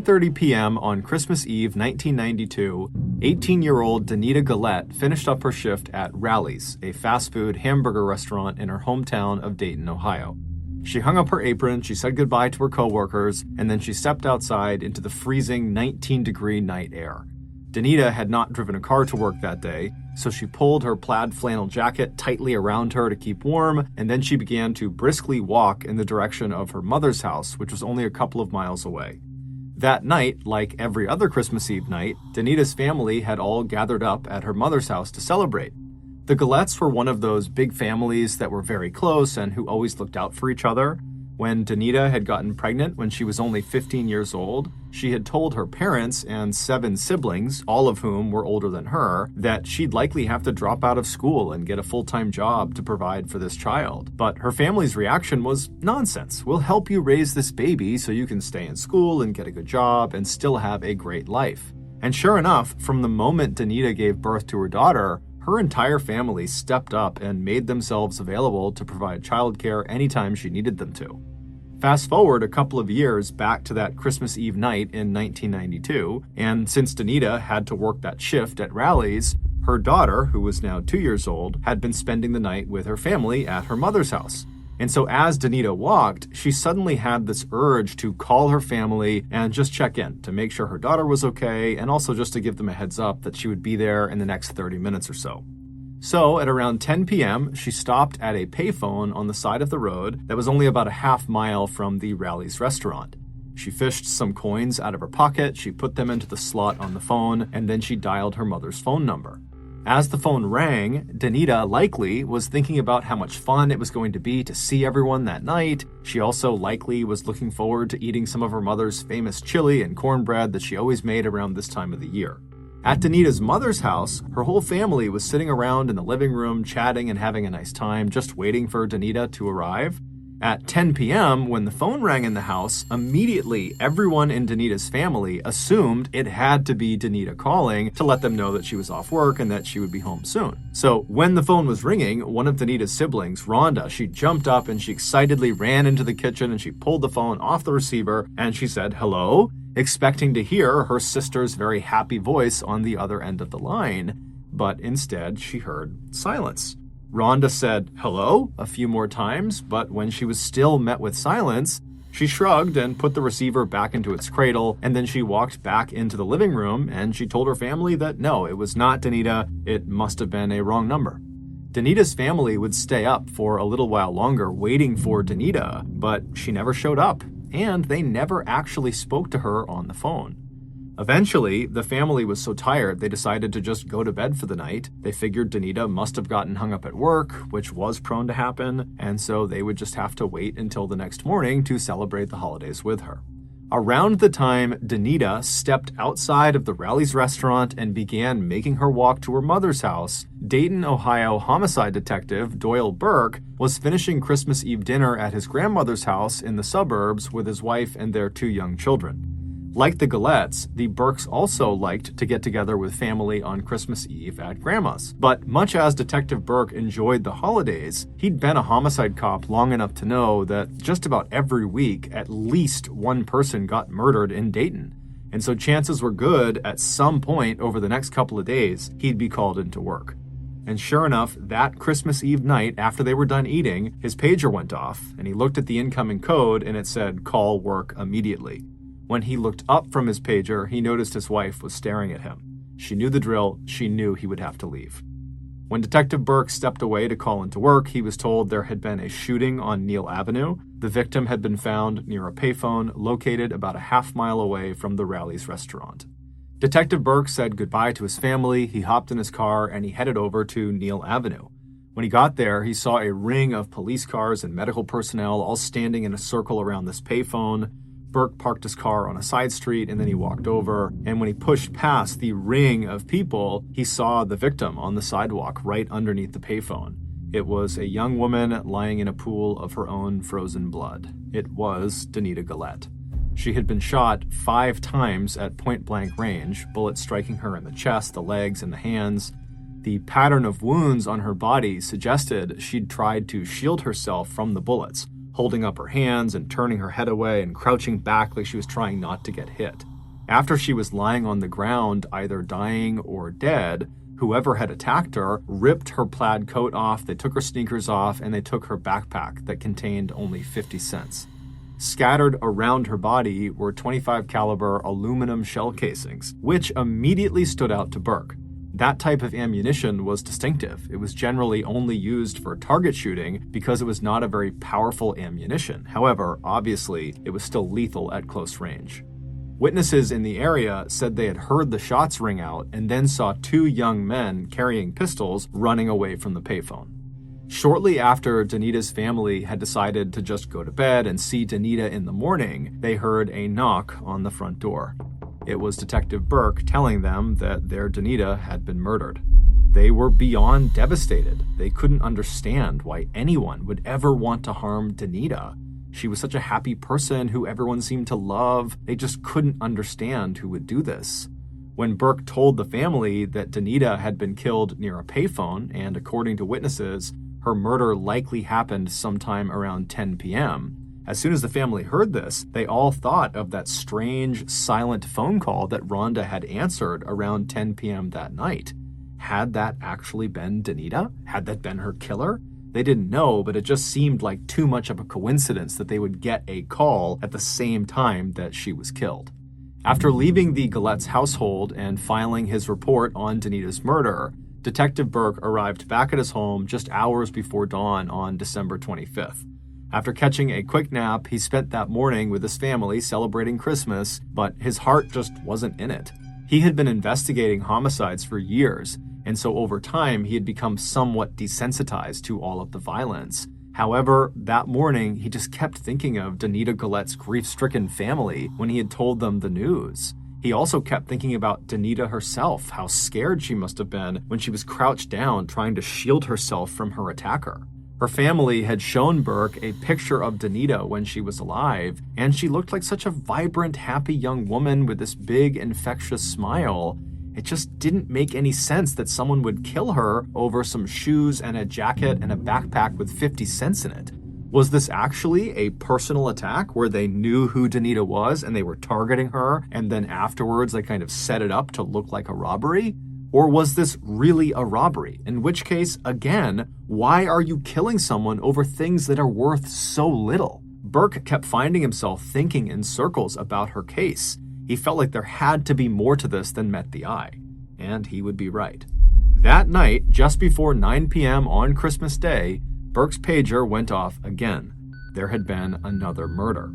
10:30 p.m. on Christmas Eve 1992, 18-year-old Danita Gullette finished up her shift at Rally's, a fast food hamburger restaurant in her hometown of Dayton, Ohio. She hung up her apron, she said goodbye to her coworkers, and then she stepped outside into the freezing 19-degree night air. Danita had not driven a car to work that day, so she pulled her plaid flannel jacket tightly around her to keep warm, and then she began to briskly walk in the direction of her mother's house, which was only a couple of miles away. That night, like every other Christmas Eve night, Danita's family had all gathered up at her mother's house to celebrate. The Gullettes were one of those big families that were very close and who always looked out for each other. When Danita had gotten pregnant when she was only 15 years old, she had told her parents and 7 siblings, all of whom were older than her, that she'd likely have to drop out of school and get a full-time job to provide for this child. But her family's reaction was, "Nonsense. We'll help you raise this baby so you can stay in school and get a good job and still have a great life." And sure enough, from the moment Danita gave birth to her daughter, her entire family stepped up and made themselves available to provide childcare anytime she needed them to. Fast forward a couple of years back to that Christmas Eve night in 1992, and since Danita had to work that shift at Rally's, her daughter, who was now 2 years old, had been spending the night with her family at her mother's house. And so as Danita walked, she suddenly had this urge to call her family and just check in to make sure her daughter was okay, and also just to give them a heads up that she would be there in the next 30 minutes or so. So at around 10 p.m., she stopped at a payphone on the side of the road that was only about a half mile from the Rally's restaurant. She fished some coins out of her pocket, she put them into the slot on the phone, and then she dialed her mother's phone number. As the phone rang, Danita likely was thinking about how much fun it was going to be to see everyone that night. She also likely was looking forward to eating some of her mother's famous chili and cornbread that she always made around this time of the year. At Danita's mother's house, her whole family was sitting around in the living room chatting and having a nice time, just waiting for Danita to arrive. At 10 p.m., when the phone rang in the house, immediately everyone in Danita's family assumed it had to be Danita calling to let them know that she was off work and that she would be home soon. So when the phone was ringing, one of Danita's siblings, Rhonda, she jumped up and she excitedly ran into the kitchen and she pulled the phone off the receiver and she said, "Hello?" expecting to hear her sister's very happy voice on the other end of the line. But instead, she heard silence. Rhonda said, "Hello?" a few more times, but when she was still met with silence, she shrugged and put the receiver back into its cradle, and then she walked back into the living room and she told her family that no, it was not Danita, it must have been a wrong number. Danita's family would stay up for a little while longer waiting for Danita, but she never showed up, and they never actually spoke to her on the phone. Eventually, the family was so tired they decided to just go to bed for the night. They figured Danita must have gotten hung up at work, which was prone to happen, and so they would just have to wait until the next morning to celebrate the holidays with her. Around the time Danita stepped outside of the Rally's restaurant and began making her walk to her mother's house, Dayton, Ohio homicide detective Doyle Burke was finishing Christmas Eve dinner at his grandmother's house in the suburbs with his wife and their 2 young children. Like the Gullettes, the Burkes also liked to get together with family on Christmas Eve at Grandma's. But much as Detective Burke enjoyed the holidays, he'd been a homicide cop long enough to know that just about every week, at least one person got murdered in Dayton. And so chances were good at some point over the next couple of days, he'd be called into work. And sure enough, that Christmas Eve night, after they were done eating, his pager went off, and he looked at the incoming code and it said, "Call work immediately." When he looked up from his pager, he noticed his wife was staring at him. She knew the drill. She knew he would have to leave. When Detective Burke stepped away to call into work, he was told there had been a shooting on Neal Avenue. The victim had been found near a payphone located about a half mile away from the Rally's restaurant. Detective Burke said goodbye to his family, he hopped in his car, and he headed over to Neal Avenue. When he got there, he saw a ring of police cars and medical personnel all standing in a circle around this payphone. Burke parked his car on a side street and then he walked over, and when he pushed past the ring of people, he saw the victim on the sidewalk right underneath the payphone. It was a young woman lying in a pool of her own frozen blood. It was Danita Gullette. She had been shot 5 times at point-blank range, bullets striking her in the chest, the legs, and the hands. The pattern of wounds on her body suggested she'd tried to shield herself from the bullets, holding up her hands and turning her head away and crouching back like she was trying not to get hit. After she was lying on the ground, either dying or dead, whoever had attacked her ripped her plaid coat off, they took her sneakers off, and they took her backpack that contained only 50 cents. Scattered around her body were .25 caliber aluminum shell casings, which immediately stood out to Burke. That type of ammunition was distinctive. It was generally only used for target shooting because it was not a very powerful ammunition. However, obviously, it was still lethal at close range. Witnesses in the area said they had heard the shots ring out and then saw two young men carrying pistols running away from the payphone. Shortly after Danita's family had decided to just go to bed and see Danita in the morning, they heard a knock on the front door. It was Detective Burke telling them that their Danita had been murdered. They were beyond devastated. They couldn't understand why anyone would ever want to harm Danita. She was such a happy person who everyone seemed to love. They just couldn't understand who would do this. When Burke told the family that Danita had been killed near a payphone, and according to witnesses, her murder likely happened sometime around 10 p.m., as soon as the family heard this, they all thought of that strange, silent phone call that Rhonda had answered around 10 p.m. that night. Had that actually been Danita? Had that been her killer? They didn't know, but it just seemed like too much of a coincidence that they would get a call at the same time that she was killed. After leaving the Gullette's household and filing his report on Danita's murder, Detective Burke arrived back at his home just hours before dawn on December 25th. After catching a quick nap, he spent that morning with his family celebrating Christmas, but his heart just wasn't in it. He had been investigating homicides for years, and so over time he had become somewhat desensitized to all of the violence. However, that morning he just kept thinking of Danita Gullette's grief-stricken family when he had told them the news. He also kept thinking about Danita herself, how scared she must have been when she was crouched down trying to shield herself from her attacker. Her family had shown Burke a picture of Danita when she was alive, and she looked like such a vibrant, happy young woman with this big, infectious smile. It just didn't make any sense that someone would kill her over some shoes and a jacket and a backpack with 50 cents in it. Was this actually a personal attack where they knew who Danita was and they were targeting her, and then afterwards they kind of set it up to look like a robbery? Or was this really a robbery? In which case, again, why are you killing someone over things that are worth so little? Burke kept finding himself thinking in circles about her case. He felt like there had to be more to this than met the eye. And he would be right. That night, just before 9 p.m. on Christmas Day, Burke's pager went off again. There had been another murder.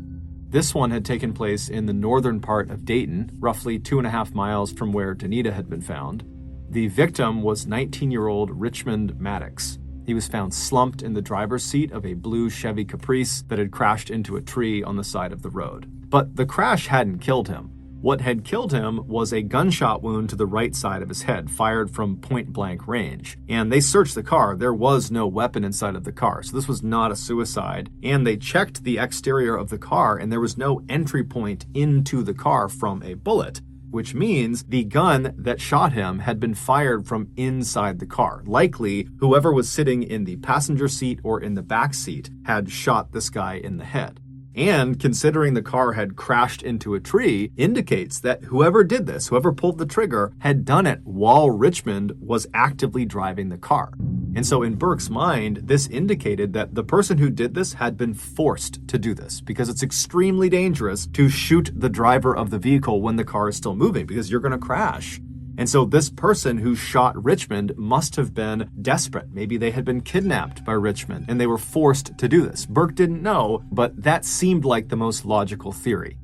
This one had taken place in the northern part of Dayton, roughly 2.5 miles from where Danita had been found. The victim was 19-year-old Richmond Maddox. He was found slumped in the driver's seat of a blue Chevy Caprice that had crashed into a tree on the side of the road. But the crash hadn't killed him. What had killed him was a gunshot wound to the right side of his head, fired from point-blank range. And they searched the car. There was no weapon inside of the car, so this was not a suicide. And they checked the exterior of the car, and there was no entry point into the car from a bullet, which means the gun that shot him had been fired from inside the car. Likely, whoever was sitting in the passenger seat or in the back seat had shot this guy in the head. And considering the car had crashed into a tree, indicates that whoever did this, whoever pulled the trigger, had done it while Richmond was actively driving the car. And so in Burke's mind, this indicated that the person who did this had been forced to do this, because it's extremely dangerous to shoot the driver of the vehicle when the car is still moving, because you're going to crash. And so this person who shot Richmond must have been desperate. Maybe they had been kidnapped by Richmond and they were forced to do this. Burke didn't know, but that seemed like the most logical theory.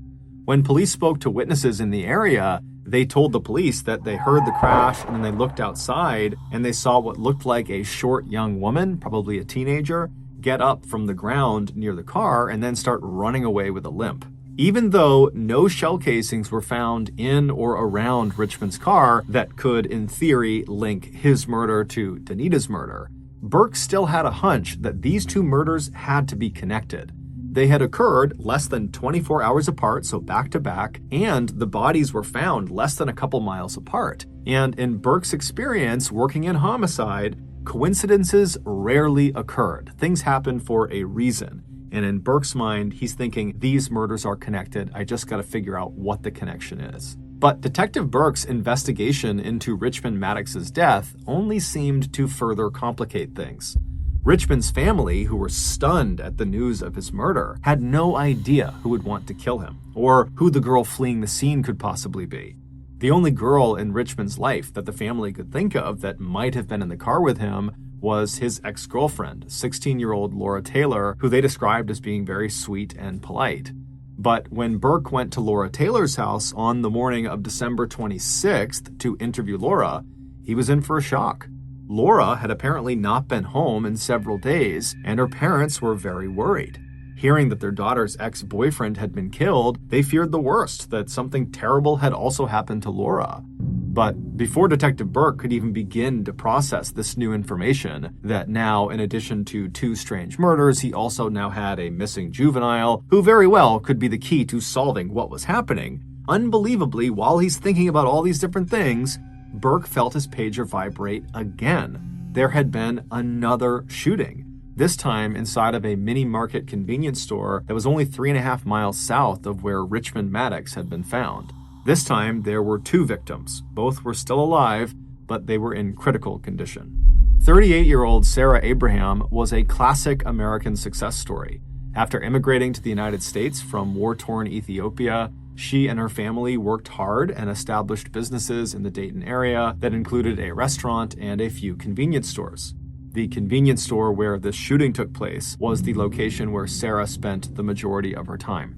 When police spoke to witnesses in the area, they told the police that they heard the crash and then they looked outside and they saw what looked like a short young woman, probably a teenager, get up from the ground near the car and then start running away with a limp. Even though no shell casings were found in or around Richmond's car that could, in theory, link his murder to Danita's murder, Burke still had a hunch that these two murders had to be connected. They had occurred less than 24 hours apart, so back to back, and the bodies were found less than a couple miles apart. And in Burke's experience working in homicide, coincidences rarely occurred. Things happened for a reason. And in Burke's mind, he's thinking, these murders are connected. I just got to figure out what the connection is. But Detective Burke's investigation into Richmond Maddox's death only seemed to further complicate things. Richmond's family, who were stunned at the news of his murder, had no idea who would want to kill him, or who the girl fleeing the scene could possibly be. The only girl in Richmond's life that the family could think of that might have been in the car with him was his ex-girlfriend, 16-year-old Laura Taylor, who they described as being very sweet and polite. But when Burke went to Laura Taylor's house on the morning of December 26th to interview Laura, he was in for a shock. Laura had apparently not been home in several days, and her parents were very worried. Hearing that their daughter's ex-boyfriend had been killed, they feared the worst, that something terrible had also happened to Laura. But before Detective Burke could even begin to process this new information, that now, in addition to 2 strange murders, he also now had a missing juvenile, who very well could be the key to solving what was happening, unbelievably, while he's thinking about all these different things, Burke felt his pager vibrate again. There had been another shooting, this time inside of a mini-market convenience store that was only 3.5 miles south of where Richmond Maddox had been found. This time, there were 2 victims. Both were still alive, but they were in critical condition. 38-year-old Sarah Abraham was a classic American success story. After immigrating to the United States from war-torn Ethiopia, she and her family worked hard and established businesses in the Dayton area that included a restaurant and a few convenience stores. The convenience store where this shooting took place was the location where Sarah spent the majority of her time.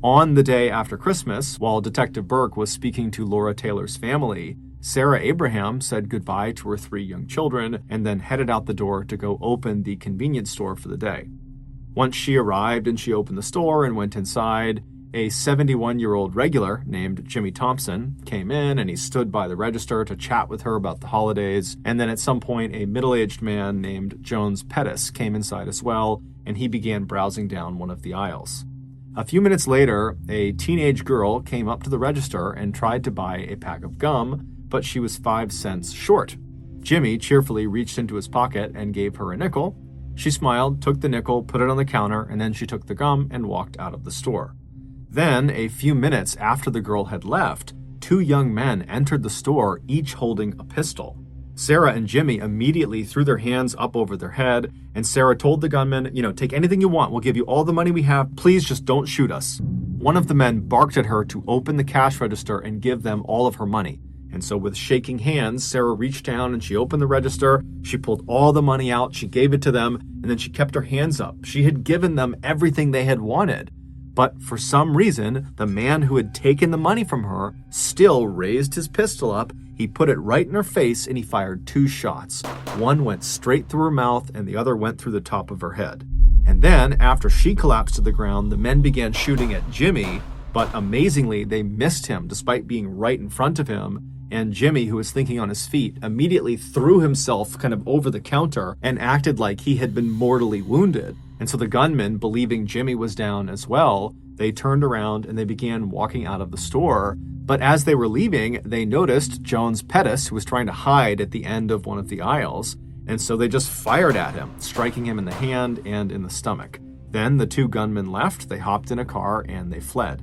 On the day after Christmas, while Detective Burke was speaking to Laura Taylor's family, Sarah Abraham said goodbye to her 3 young children and then headed out the door to go open the convenience store for the day. Once she arrived and she opened the store and went inside, a 71-year-old regular named Jimmy Thompson came in and he stood by the register to chat with her about the holidays, and then at some point a middle-aged man named Jones Pettis came inside as well, and he began browsing down one of the aisles. A few minutes later, a teenage girl came up to the register and tried to buy a pack of gum, but she was 5 cents short. Jimmy cheerfully reached into his pocket and gave her a nickel. She smiled, took the nickel, put it on the counter, and then she took the gum and walked out of the store. Then, a few minutes after the girl had left, 2 young men entered the store, each holding a pistol. Sarah and Jimmy immediately threw their hands up over their head, and Sarah told the gunman, take anything you want, we'll give you all the money we have, please just don't shoot us. One of the men barked at her to open the cash register and give them all of her money. And so with shaking hands, Sarah reached down and she opened the register, she pulled all the money out, she gave it to them, and then she kept her hands up. She had given them everything they had wanted. But for some reason, the man who had taken the money from her still raised his pistol up, he put it right in her face, and he fired 2 shots. One went straight through her mouth, and the other went through the top of her head. And then, after she collapsed to the ground, the men began shooting at Jimmy, but amazingly, they missed him despite being right in front of him. And Jimmy, who was thinking on his feet, immediately threw himself kind of over the counter and acted like he had been mortally wounded. And so the gunmen, believing Jimmy was down as well, they turned around and they began walking out of the store. But as they were leaving, they noticed Jones Pettis, who was trying to hide at the end of one of the aisles. And so they just fired at him, striking him in the hand and in the stomach. Then the 2 gunmen left, they hopped in a car, and they fled.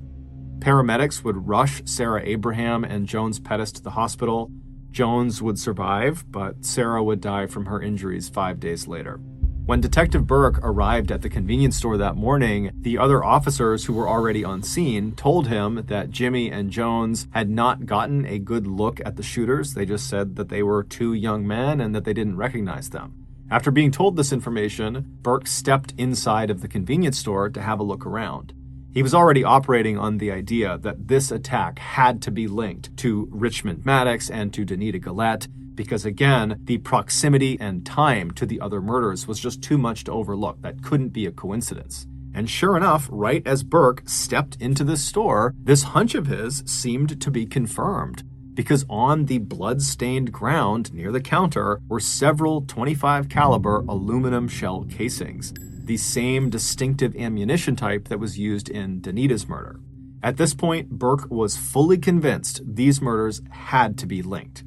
Paramedics would rush Sarah Abraham and Jones Pettis to the hospital. Jones would survive, but Sarah would die from her injuries 5 days later. When Detective Burke arrived at the convenience store that morning, the other officers who were already on scene told him that Jimmy and Jones had not gotten a good look at the shooters. They just said that they were 2 young men and that they didn't recognize them. After being told this information, Burke stepped inside of the convenience store to have a look around. He was already operating on the idea that this attack had to be linked to Richmond Maddox and to Danita Gullette, because again, the proximity and time to the other murders was just too much to overlook. That couldn't be a coincidence. And sure enough, right as Burke stepped into this store, this hunch of his seemed to be confirmed, because on the blood-stained ground near the counter were several .25 caliber aluminum shell casings, the same distinctive ammunition type that was used in Danita's murder. At this point, Burke was fully convinced these murders had to be linked.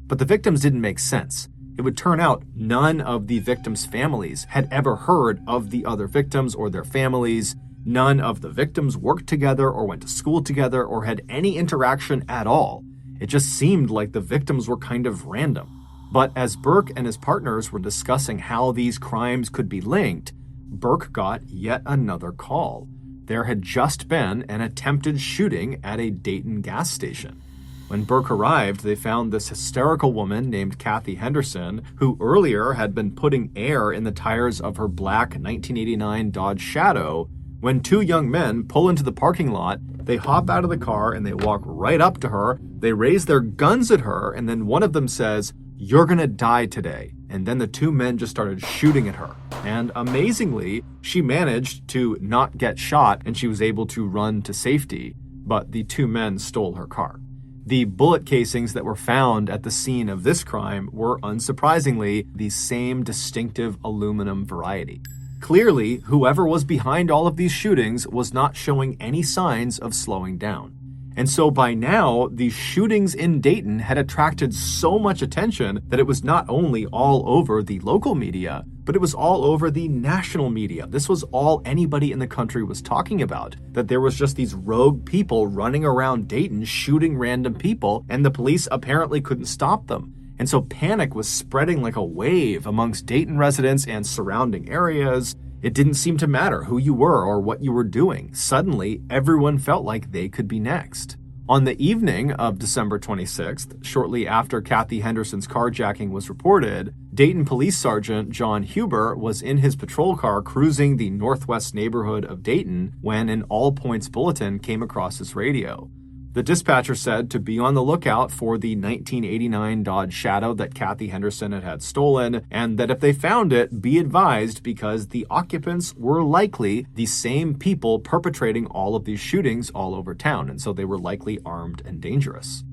But the victims didn't make sense. It would turn out none of the victims' families had ever heard of the other victims or their families. None of the victims worked together or went to school together or had any interaction at all. It just seemed like the victims were kind of random. But as Burke and his partners were discussing how these crimes could be linked, Burke got yet another call. There had just been an attempted shooting at a Dayton gas station. When Burke arrived, they found this hysterical woman named Kathy Henderson, who earlier had been putting air in the tires of her black 1989 Dodge Shadow. When two young men pull into the parking lot, they hop out of the car and they walk right up to her. They raise their guns at her, and then one of them says, "You're gonna die today." And then the two men just started shooting at her. And amazingly, she managed to not get shot and she was able to run to safety, but the two men stole her car. The bullet casings that were found at the scene of this crime were, unsurprisingly, the same distinctive aluminum variety. Clearly, whoever was behind all of these shootings was not showing any signs of slowing down. And so by now, these shootings in Dayton had attracted so much attention that it was not only all over the local media, but it was all over the national media. This was all anybody in the country was talking about, that there was just these rogue people running around Dayton shooting random people, and the police apparently couldn't stop them. And so panic was spreading like a wave amongst Dayton residents and surrounding areas. It didn't seem to matter who you were or what you were doing. Suddenly, everyone felt like they could be next. On the evening of December 26th, shortly after Kathy Henderson's carjacking was reported, Dayton Police Sergeant John Huber was in his patrol car cruising the northwest neighborhood of Dayton when an all-points bulletin came across his radio. The dispatcher said to be on the lookout for the 1989 Dodge Shadow that Kathy Henderson had stolen, and that if they found it, be advised because the occupants were likely the same people perpetrating all of these shootings all over town, and so they were likely armed and dangerous.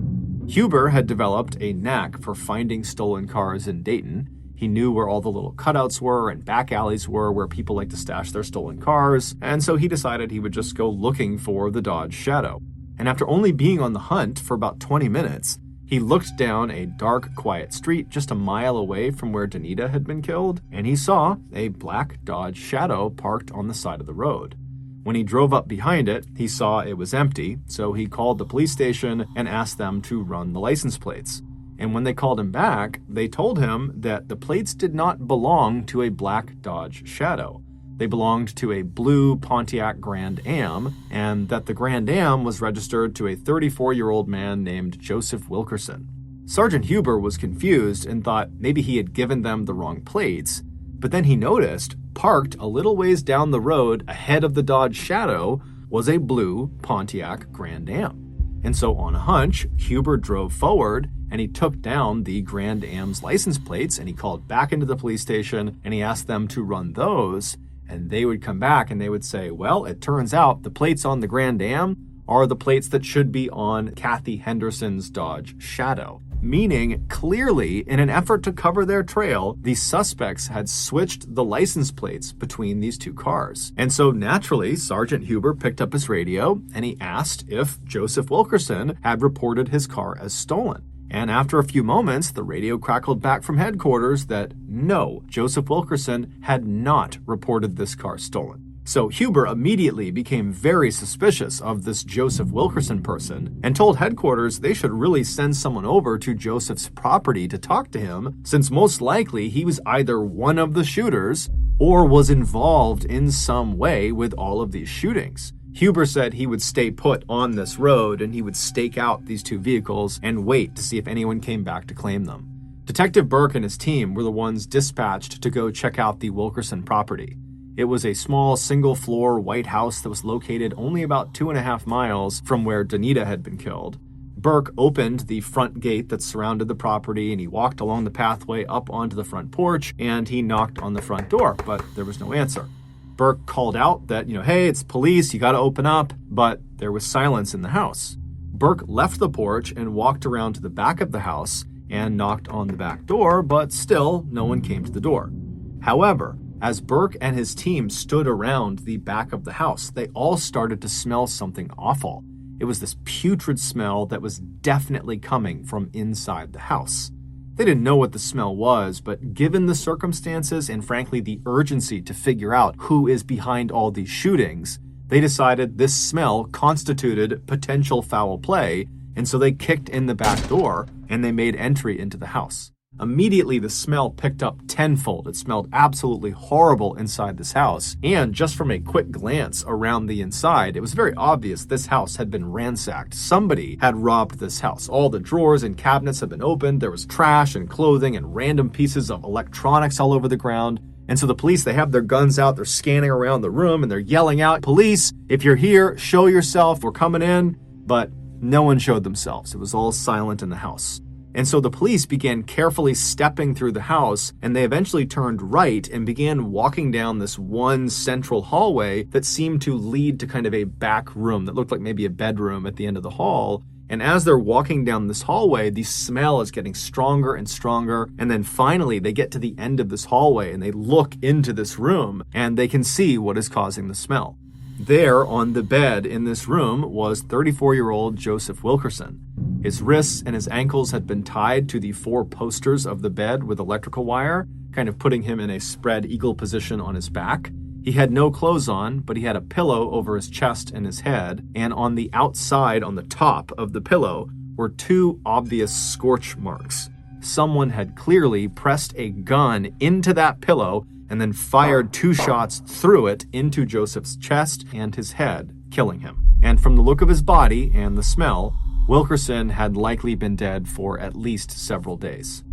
Huber had developed a knack for finding stolen cars in Dayton. He knew where all the little cutouts were and back alleys were where people like to stash their stolen cars, and so he decided he would just go looking for the Dodge Shadow. And after only being on the hunt for about 20 minutes, he looked down a dark, quiet street just a mile away from where Danita had been killed, and he saw a black Dodge Shadow parked on the side of the road. When he drove up behind it, he saw it was empty, so he called the police station and asked them to run the license plates. And when they called him back, they told him that the plates did not belong to a black Dodge Shadow. They belonged to a blue Pontiac Grand Am, and that the Grand Am was registered to a 34-year-old man named Joseph Wilkerson. Sergeant Huber was confused and thought maybe he had given them the wrong plates, but then he noticed, parked a little ways down the road ahead of the Dodge Shadow, was a blue Pontiac Grand Am. And so on a hunch, Huber drove forward and he took down the Grand Am's license plates and he called back into the police station and he asked them to run those. And they would come back and they would say, well, it turns out the plates on the Grand Am are the plates that should be on Kathy Henderson's Dodge Shadow. Meaning, clearly, in an effort to cover their trail, the suspects had switched the license plates between these two cars. And so naturally, Sergeant Huber picked up his radio and he asked if Joseph Wilkerson had reported his car as stolen. And after a few moments, the radio crackled back from headquarters that no, Joseph Wilkerson had not reported this car stolen. So Huber immediately became very suspicious of this Joseph Wilkerson person and told headquarters they should really send someone over to Joseph's property to talk to him, since most likely he was either one of the shooters or was involved in some way with all of these shootings. Huber said he would stay put on this road and he would stake out these two vehicles and wait to see if anyone came back to claim them. Detective Burke and his team were the ones dispatched to go check out the Wilkerson property. It was a small single-floor white house that was located only about 2.5 miles from where Danita had been killed. Burke opened the front gate that surrounded the property and he walked along the pathway up onto the front porch and he knocked on the front door, but there was no answer. Burke called out that, hey, it's police, you gotta open up, but there was silence in the house. Burke left the porch and walked around to the back of the house and knocked on the back door, but still no one came to the door. However, as Burke and his team stood around the back of the house, they all started to smell something awful. It was this putrid smell that was definitely coming from inside the house. They didn't know what the smell was, but given the circumstances and frankly the urgency to figure out who is behind all these shootings, They decided this smell constituted potential foul play, and so they kicked in the back door and they made entry into the house. Immediately, the smell picked up tenfold. It smelled absolutely horrible inside this house. And just from a quick glance around the inside, it was very obvious this house had been ransacked. Somebody had robbed this house. All the drawers and cabinets had been opened. There was trash and clothing and random pieces of electronics all over the ground. And so the police, they have their guns out. They're scanning around the room and they're yelling out, "Police, if you're here, show yourself. We're coming in." But no one showed themselves. It was all silent in the house. And so the police began carefully stepping through the house, and they eventually turned right and began walking down this one central hallway that seemed to lead to kind of a back room that looked like maybe a bedroom at the end of the hall. And as they're walking down this hallway, the smell is getting stronger and stronger. And then finally, they get to the end of this hallway and they look into this room and they can see what is causing the smell. There on the bed in this room was 34-year-old Joseph Wilkerson. His wrists and his ankles had been tied to the 4 posters of the bed with electrical wire, kind of putting him in a spread eagle position on his back. He had no clothes on, but he had a pillow over his chest and his head, and on the outside, on the top of the pillow, were 2 obvious scorch marks. Someone had clearly pressed a gun into that pillow and then fired 2 shots through it into Joseph's chest and his head, killing him. And from the look of his body and the smell, Wilkerson had likely been dead for at least several days.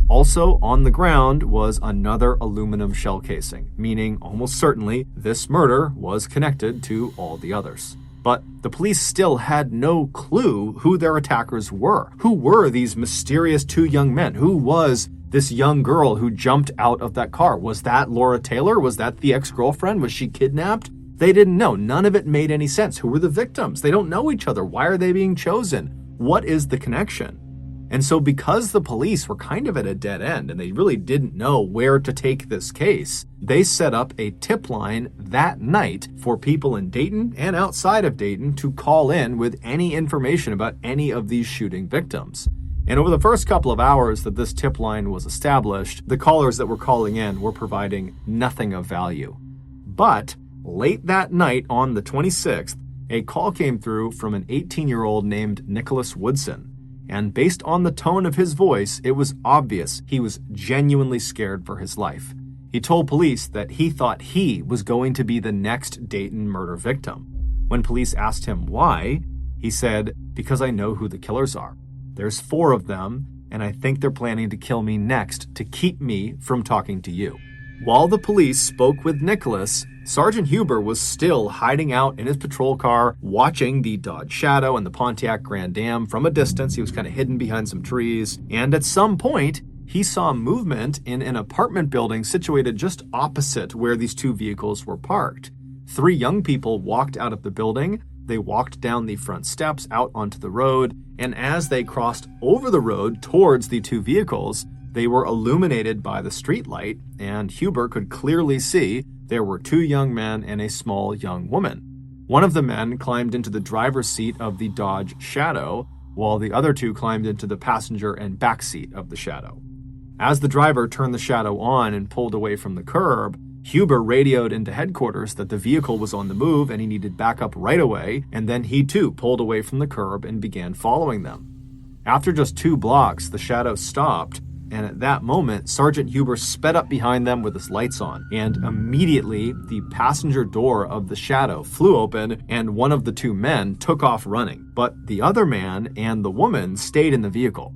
Also on the ground was another aluminum shell casing, meaning almost certainly this murder was connected to all the others. But the police still had no clue who their attackers were. Who were these mysterious 2 young men? Who was this young girl who jumped out of that car? Was that Laura Taylor? Was that the ex-girlfriend? Was she kidnapped? They didn't know. None of it made any sense. Who were the victims? They don't know each other. Why are they being chosen? What is the connection? And so because the police were kind of at a dead end and they really didn't know where to take this case, they set up a tip line that night for people in Dayton and outside of Dayton to call in with any information about any of these shooting victims. And over the first couple of hours that this tip line was established, the callers that were calling in were providing nothing of value. But late that night on the 26th, a call came through from an 18-year-old named Nicholas Woodson. And based on the tone of his voice, it was obvious he was genuinely scared for his life. He told police that he thought he was going to be the next Dayton murder victim. When police asked him why, he said, "Because I know who the killers are. There's 4 of them, and I think they're planning to kill me next to keep me from talking to you." While the police spoke with Nicholas, Sergeant Huber was still hiding out in his patrol car, watching the Dodge Shadow and the Pontiac Grand Am from a distance. He was kind of hidden behind some trees. And at some point, he saw movement in an apartment building situated just opposite where these 2 vehicles were parked. 3 young people walked out of the building. They walked down the front steps out onto the road. And as they crossed over the road towards the 2 vehicles, they were illuminated by the streetlight, and Huber could clearly see there were 2 young men and a small young woman. One of the men climbed into the driver's seat of the Dodge Shadow, while the other 2 climbed into the passenger and back seat of the Shadow. As the driver turned the Shadow on and pulled away from the curb, Huber radioed into headquarters that the vehicle was on the move and he needed backup right away, and then he too pulled away from the curb and began following them. After just 2 blocks, the Shadow stopped, and at that moment, Sergeant Huber sped up behind them with his lights on, and immediately the passenger door of the Shadow flew open and one of the 2 men took off running, but the other man and the woman stayed in the vehicle.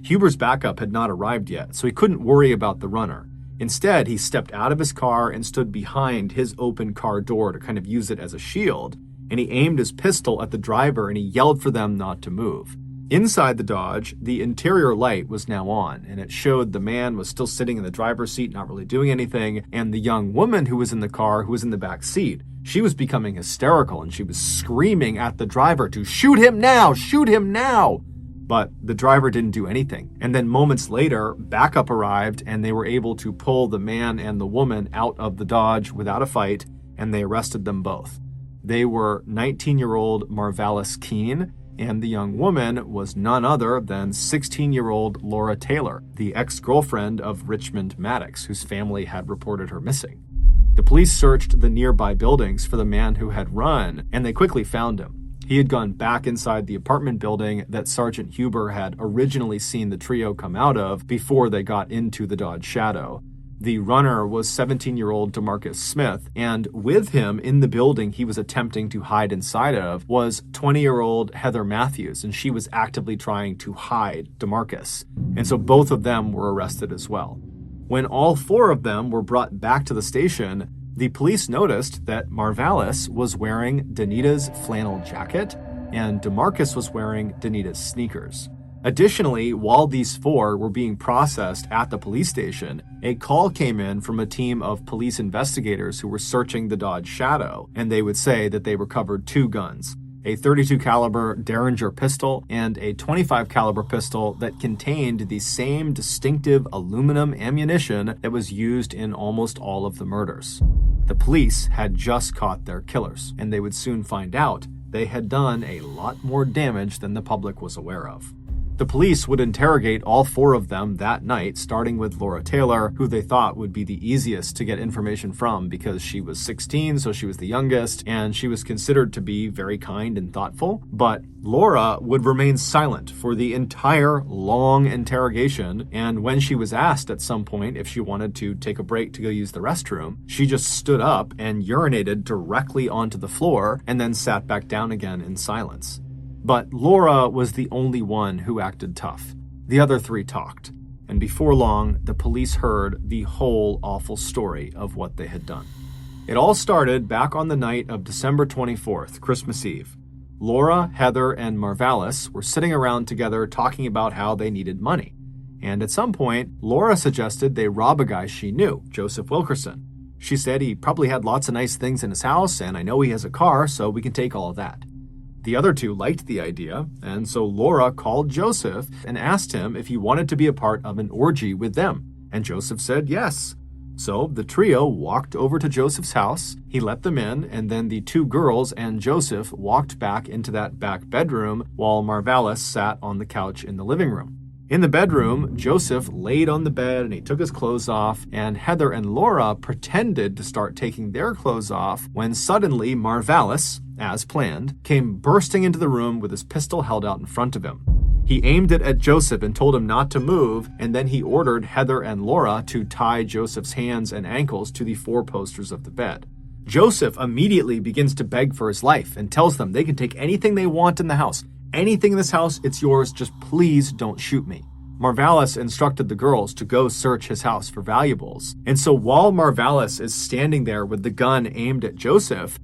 Huber's backup had not arrived yet, so he couldn't worry about the runner. Instead, he stepped out of his car and stood behind his open car door to kind of use it as a shield, and he aimed his pistol at the driver and he yelled for them not to move. Inside the Dodge, the interior light was now on, and it showed the man was still sitting in the driver's seat, not really doing anything, and the young woman who was in the car, who was in the back seat, she was becoming hysterical, and she was screaming at the driver to shoot him now, shoot him now! But the driver didn't do anything. And then moments later, backup arrived, and they were able to pull the man and the woman out of the Dodge without a fight, and they arrested them both. They were 19-year-old Marvalis Keene, and the young woman was none other than 16-year-old Laura Taylor, the ex-girlfriend of Richmond Maddox, whose family had reported her missing. The police searched the nearby buildings for the man who had run, and they quickly found him. He had gone back inside the apartment building that Sergeant Huber had originally seen the trio come out of before they got into the Dodge Shadow. The runner was 17-year-old DeMarcus Smith, and with him in the building he was attempting to hide inside of was 20-year-old Heather Matthews, and she was actively trying to hide DeMarcus. And so both of them were arrested as well. When all four of them were brought back to the station, the police noticed that Marvalis was wearing Danita's flannel jacket and DeMarcus was wearing Danita's sneakers. Additionally, while these four were being processed at the police station, a call came in from a team of police investigators who were searching the Dodge Shadow, and they would say that they recovered 2 guns, a .32 caliber Derringer pistol and a .25 caliber pistol that contained the same distinctive aluminum ammunition that was used in almost all of the murders. The police had just caught their killers, and they would soon find out they had done a lot more damage than the public was aware of. The police would interrogate all 4 of them that night, starting with Laura Taylor, who they thought would be the easiest to get information from because she was 16, so she was the youngest, and she was considered to be very kind and thoughtful. But Laura would remain silent for the entire long interrogation, and when she was asked at some point if she wanted to take a break to go use the restroom, she just stood up and urinated directly onto the floor and then sat back down again in silence. But Laura was the only one who acted tough. The other 3 talked, and before long, the police heard the whole awful story of what they had done. It all started back on the night of December 24th, Christmas Eve. Laura, Heather, and Marvalis were sitting around together talking about how they needed money. And at some point, Laura suggested they rob a guy she knew, Joseph Wilkerson. She said he probably had lots of nice things in his house, and I know he has a car, so we can take all of that. The other 2 liked the idea, and so Laura called Joseph and asked him if he wanted to be a part of an orgy with them, and Joseph said yes. So the trio walked over to Joseph's house, he let them in, and then the 2 girls and Joseph walked back into that back bedroom while Marvalis sat on the couch in the living room. In the bedroom, Joseph laid on the bed and he took his clothes off, and Heather and Laura pretended to start taking their clothes off when suddenly Marvalis, as planned, came bursting into the room with his pistol held out in front of him. He aimed it at Joseph and told him not to move, and then he ordered Heather and Laura to tie Joseph's hands and ankles to the 4 posters of the bed. Joseph immediately begins to beg for his life and tells them they can take anything they want in the house. Anything in this house, it's yours, just please don't shoot me. Marvalis instructed the girls to go search his house for valuables. And so while Marvalis is standing there with the gun aimed at Joseph,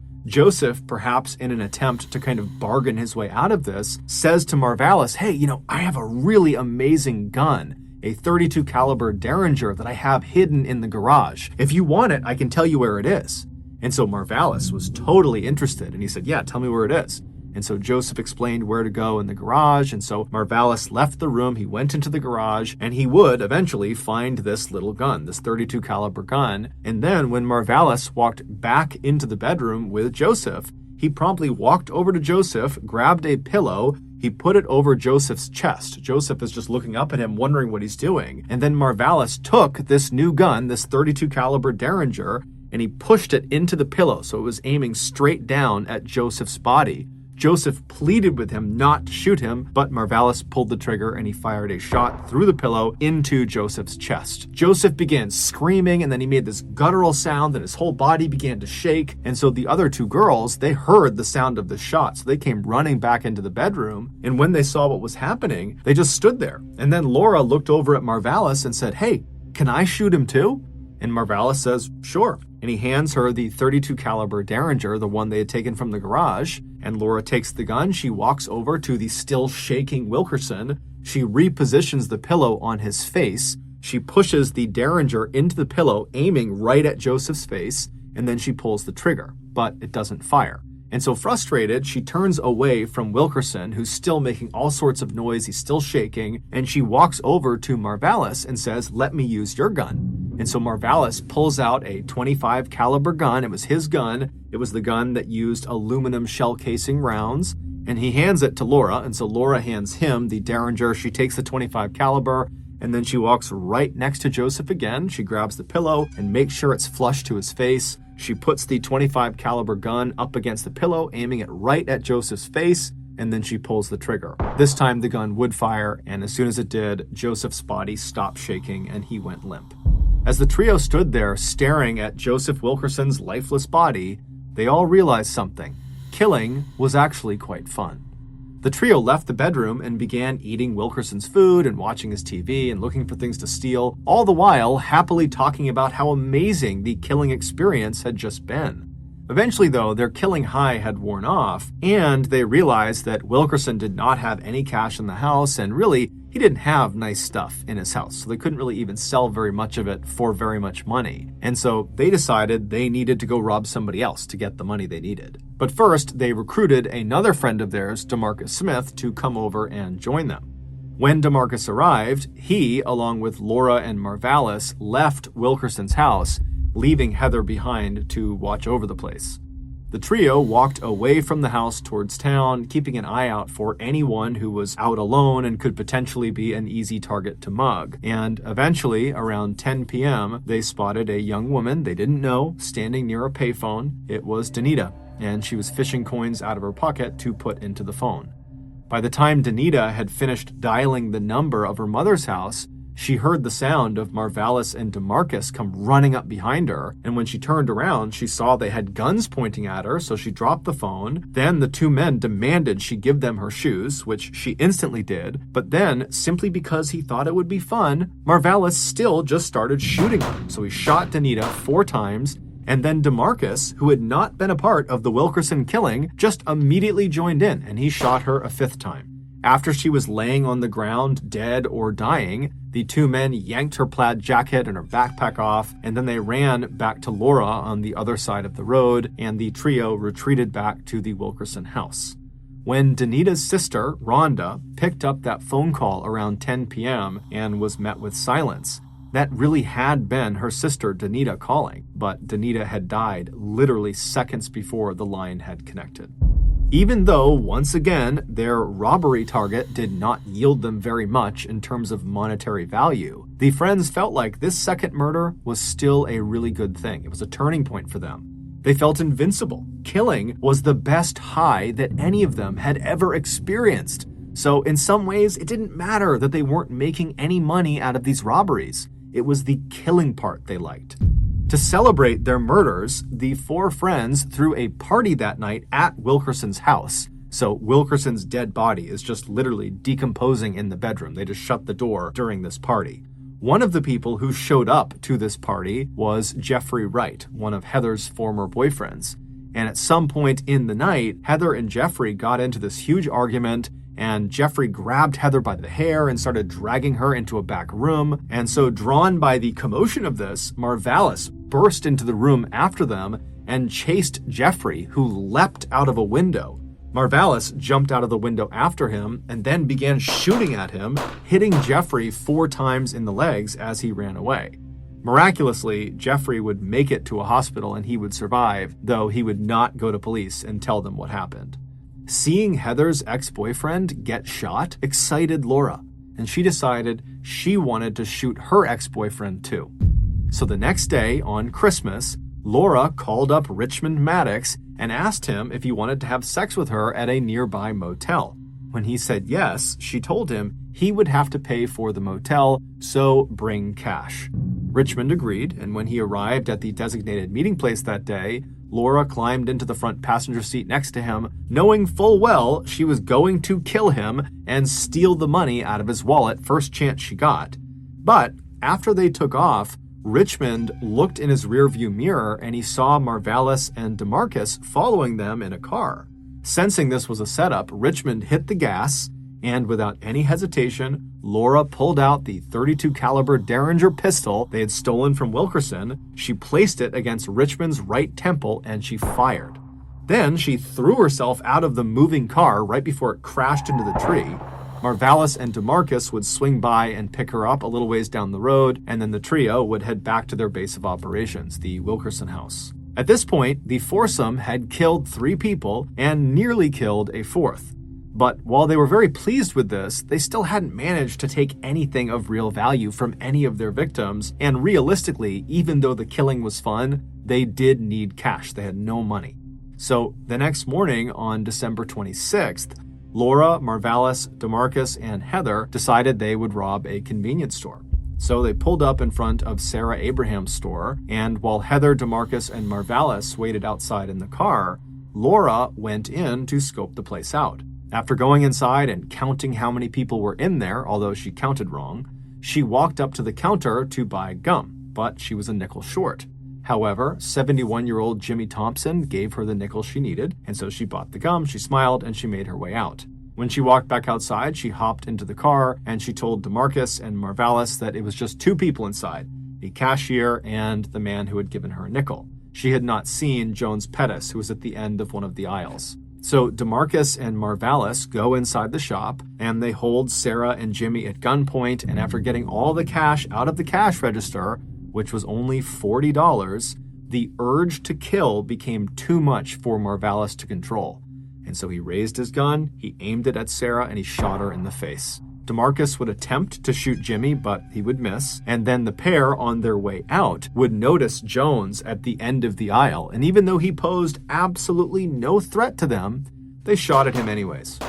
perhaps in an attempt to kind of bargain his way out of this, says to Marvalis, hey, I have a really amazing gun, a .32 caliber Derringer that I have hidden in the garage. If you want it, I can tell you where it is. And so Marvalis was totally interested, and he said, yeah, tell me where it is. And so Joseph explained where to go in the garage, and so Marvalis left the room, he went into the garage, and he would eventually find this little gun, this .32 caliber gun. And then when Marvalis walked back into the bedroom with Joseph, he promptly walked over to Joseph, grabbed a pillow, he put it over Joseph's chest. Joseph is just looking up at him, wondering what he's doing. And then Marvalis took this new gun, this .32 caliber Derringer, and he pushed it into the pillow, so it was aiming straight down at Joseph's body. Joseph pleaded with him not to shoot him, but Marvalis pulled the trigger and he fired a shot through the pillow into Joseph's chest. Joseph began screaming, and then he made this guttural sound and his whole body began to shake. And so the other 2 girls, they heard the sound of the shot, so they came running back into the bedroom. And when they saw what was happening, they just stood there. And then Laura looked over at Marvalis and said, hey, can I shoot him too? And Marvalis says, sure. And he hands her the .32 caliber Derringer, the one they had taken from the garage. And Laura takes the gun. She walks over to the still shaking Wilkerson. She repositions the pillow on his face. She pushes the Derringer into the pillow, aiming right at Joseph's face. And then she pulls the trigger, but it doesn't fire. And so frustrated, she turns away from Wilkerson, who's still making all sorts of noise. He's still shaking. And she walks over to Marvalis and says, let me use your gun. And so Marvalis pulls out a .25 caliber gun. It was his gun. It was the gun that used aluminum shell casing rounds. And he hands it to Laura. And so Laura hands him the Derringer. She takes the .25 caliber. And then she walks right next to Joseph again. She grabs the pillow and makes sure it's flush to his face. She puts the .25 caliber gun up against the pillow, aiming it right at Joseph's face, and then she pulls the trigger. This time the gun would fire, and as soon as it did, Joseph's body stopped shaking and he went limp. As the trio stood there staring at Joseph Wilkerson's lifeless body, they all realized something. Killing was actually quite fun. The trio left the bedroom and began eating Wilkerson's food and watching his TV and looking for things to steal, all the while happily talking about how amazing the killing experience had just been. Eventually, though, their killing high had worn off, and they realized that Wilkerson did not have any cash in the house, and really, he didn't have nice stuff in his house, so they couldn't really even sell very much of it for very much money. And so they decided they needed to go rob somebody else to get the money they needed. But first, they recruited another friend of theirs, DeMarcus Smith, to come over and join them. When DeMarcus arrived, he, along with Laura and Marvalis, left Wilkerson's house, leaving Heather behind to watch over the place. The trio walked away from the house towards town, keeping an eye out for anyone who was out alone and could potentially be an easy target to mug. And eventually, around 10 p.m., they spotted a young woman they didn't know standing near a payphone. It was Danita, and she was fishing coins out of her pocket to put into the phone. By the time Danita had finished dialing the number of her mother's house, she heard the sound of Marvalis and DeMarcus come running up behind her, and when she turned around, she saw they had guns pointing at her, so she dropped the phone. Then the two men demanded she give them her shoes, which she instantly did, but then, simply because he thought it would be fun, Marvalis still just started shooting her. So he shot Danita 4 times, and then DeMarcus, who had not been a part of the Wilkerson killing, just immediately joined in, and he shot her a 5th time. After she was laying on the ground, dead or dying, the two men yanked her plaid jacket and her backpack off, and then they ran back to Laura on the other side of the road, and the trio retreated back to the Wilkerson house. When Danita's sister, Rhonda, picked up that phone call around 10 p.m. and was met with silence, that really had been her sister Danita calling, but Danita had died literally seconds before the line had connected. Even though, once again, their robbery target did not yield them very much in terms of monetary value, the friends felt like this second murder was still a really good thing. It was a turning point for them. They felt invincible. Killing was the best high that any of them had ever experienced. So in some ways, it didn't matter that they weren't making any money out of these robberies. It was the killing part they liked. To celebrate their murders, the 4 friends threw a party that night at Wilkerson's house. So Wilkerson's dead body is just literally decomposing in the bedroom. They just shut the door during this party. One of the people who showed up to this party was Jeffrey Wright, one of Heather's former boyfriends. And at some point in the night, Heather and Jeffrey got into this huge argument, and Jeffrey grabbed Heather by the hair and started dragging her into a back room. And so, drawn by the commotion of this, Marvalis burst into the room after them and chased Jeffrey, who leapt out of a window. Marvalis jumped out of the window after him and then began shooting at him, hitting Jeffrey 4 times in the legs as he ran away. Miraculously, Jeffrey would make it to a hospital and he would survive, though he would not go to police and tell them what happened. Seeing Heather's ex-boyfriend get shot excited Laura, and she decided she wanted to shoot her ex-boyfriend too. So the next day, on Christmas, Laura called up Richmond Maddox and asked him if he wanted to have sex with her at a nearby motel. When he said yes, she told him he would have to pay for the motel, so bring cash. Richmond agreed, and when he arrived at the designated meeting place that day, Laura climbed into the front passenger seat next to him, knowing full well she was going to kill him and steal the money out of his wallet first chance she got. But after they took off, Richmond looked in his rearview mirror and he saw Marvalis and DeMarcus following them in a car. Sensing this was a setup, Richmond hit the gas, and without any hesitation, Laura pulled out the .32 caliber Derringer pistol they had stolen from Wilkerson. She placed it against Richmond's right temple and she fired. Then she threw herself out of the moving car right before it crashed into the tree. Marvalis and DeMarcus would swing by and pick her up a little ways down the road, and then the trio would head back to their base of operations, the Wilkerson house. At this point, the foursome had killed 3 people and nearly killed a 4th. But while they were very pleased with this, they still hadn't managed to take anything of real value from any of their victims, and realistically, even though the killing was fun, they did need cash. They had no money. So the next morning, on December 26th, Laura, Marvalis, DeMarcus, and Heather decided they would rob a convenience store. So they pulled up in front of Sarah Abraham's store, and while Heather, DeMarcus, and Marvalis waited outside in the car, Laura went in to scope the place out. After going inside and counting how many people were in there, although she counted wrong, she walked up to the counter to buy gum, but she was a nickel short. However, 71-year-old Jimmy Thompson gave her the nickel she needed, and so she bought the gum, she smiled, and she made her way out. When she walked back outside, she hopped into the car, and she told DeMarcus and Marvalis that it was just two people inside, the cashier and the man who had given her a nickel. She had not seen Jones Pettis, who was at the end of one of the aisles. So DeMarcus and Marvalis go inside the shop, and they hold Sarah and Jimmy at gunpoint, and after getting all the cash out of the cash register, which was only $40, the urge to kill became too much for Marvalis to control. And so he raised his gun, he aimed it at Sarah, and he shot her in the face. DeMarcus would attempt to shoot Jimmy, but he would miss, and then the pair on their way out would notice Jones at the end of the aisle, and even though he posed absolutely no threat to them, they shot at him anyways.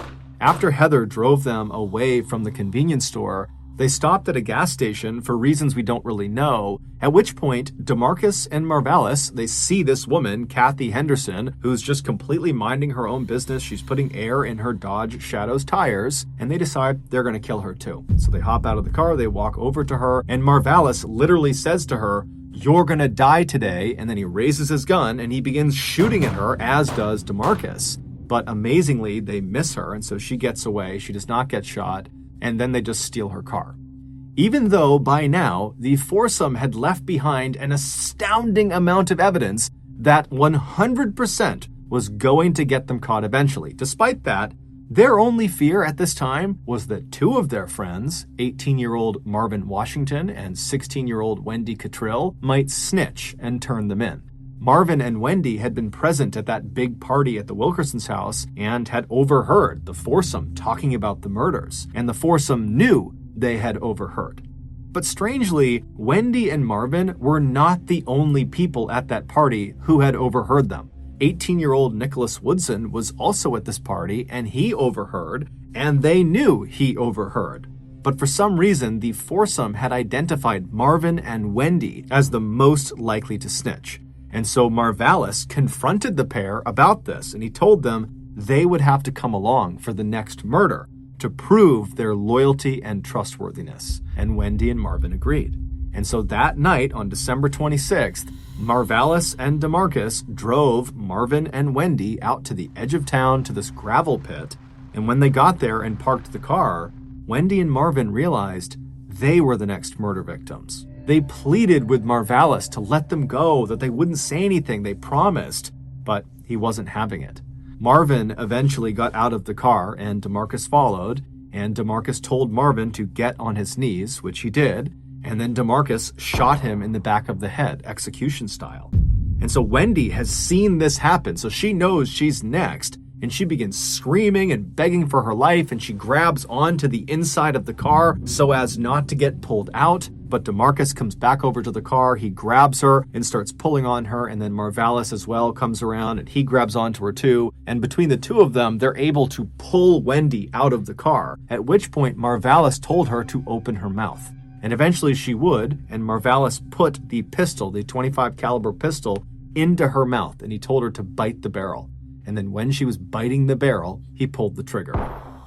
After Heather drove them away from the convenience store, they stopped at a gas station for reasons we don't really know, at which point DeMarcus and Marvalis, they see this woman, Kathy Henderson, who's just completely minding her own business. She's putting air in her Dodge Shadow's tires, and they decide they're going to kill her too. So they hop out of the car, they walk over to her, and Marvalis literally says to her, "You're going to die today," and then he raises his gun and he begins shooting at her, as does DeMarcus. But amazingly, they miss her, and so she gets away. She does not get shot. And then they just steal her car. Even though by now the foursome had left behind an astounding amount of evidence that 100% was going to get them caught eventually. Despite that, their only fear at this time was that two of their friends, 18-year-old Marvin Washington and 16-year-old Wendy Cottrill, might snitch and turn them in. Marvin and Wendy had been present at that big party at the Wilkerson's house and had overheard the foursome talking about the murders, and the foursome knew they had overheard. But strangely, Wendy and Marvin were not the only people at that party who had overheard them. 18-year-old Nicholas Woodson was also at this party, and he overheard, and they knew he overheard. But for some reason, the foursome had identified Marvin and Wendy as the most likely to snitch. And so Marvalis confronted the pair about this, and he told them they would have to come along for the next murder to prove their loyalty and trustworthiness. And Wendy and Marvin agreed. And so that night, on December 26th, Marvalis and DeMarcus drove Marvin and Wendy out to the edge of town to this gravel pit. And when they got there and parked the car, Wendy and Marvin realized they were the next murder victims. They pleaded with Marvalis to let them go, that they wouldn't say anything, they promised, but he wasn't having it. Marvin eventually got out of the car and DeMarcus followed, and DeMarcus told Marvin to get on his knees, which he did, and then DeMarcus shot him in the back of the head, execution style. And so Wendy has seen this happen, so she knows she's next, and she begins screaming and begging for her life, and she grabs onto the inside of the car so as not to get pulled out. But DeMarcus comes back over to the car, he grabs her and starts pulling on her, and then Marvalis as well comes around and he grabs onto her too. And between the two of them, they're able to pull Wendy out of the car, at which point Marvalis told her to open her mouth. And eventually she would, and Marvalis put the pistol, the .25 caliber pistol, into her mouth, and he told her to bite the barrel. And then when she was biting the barrel, he pulled the trigger.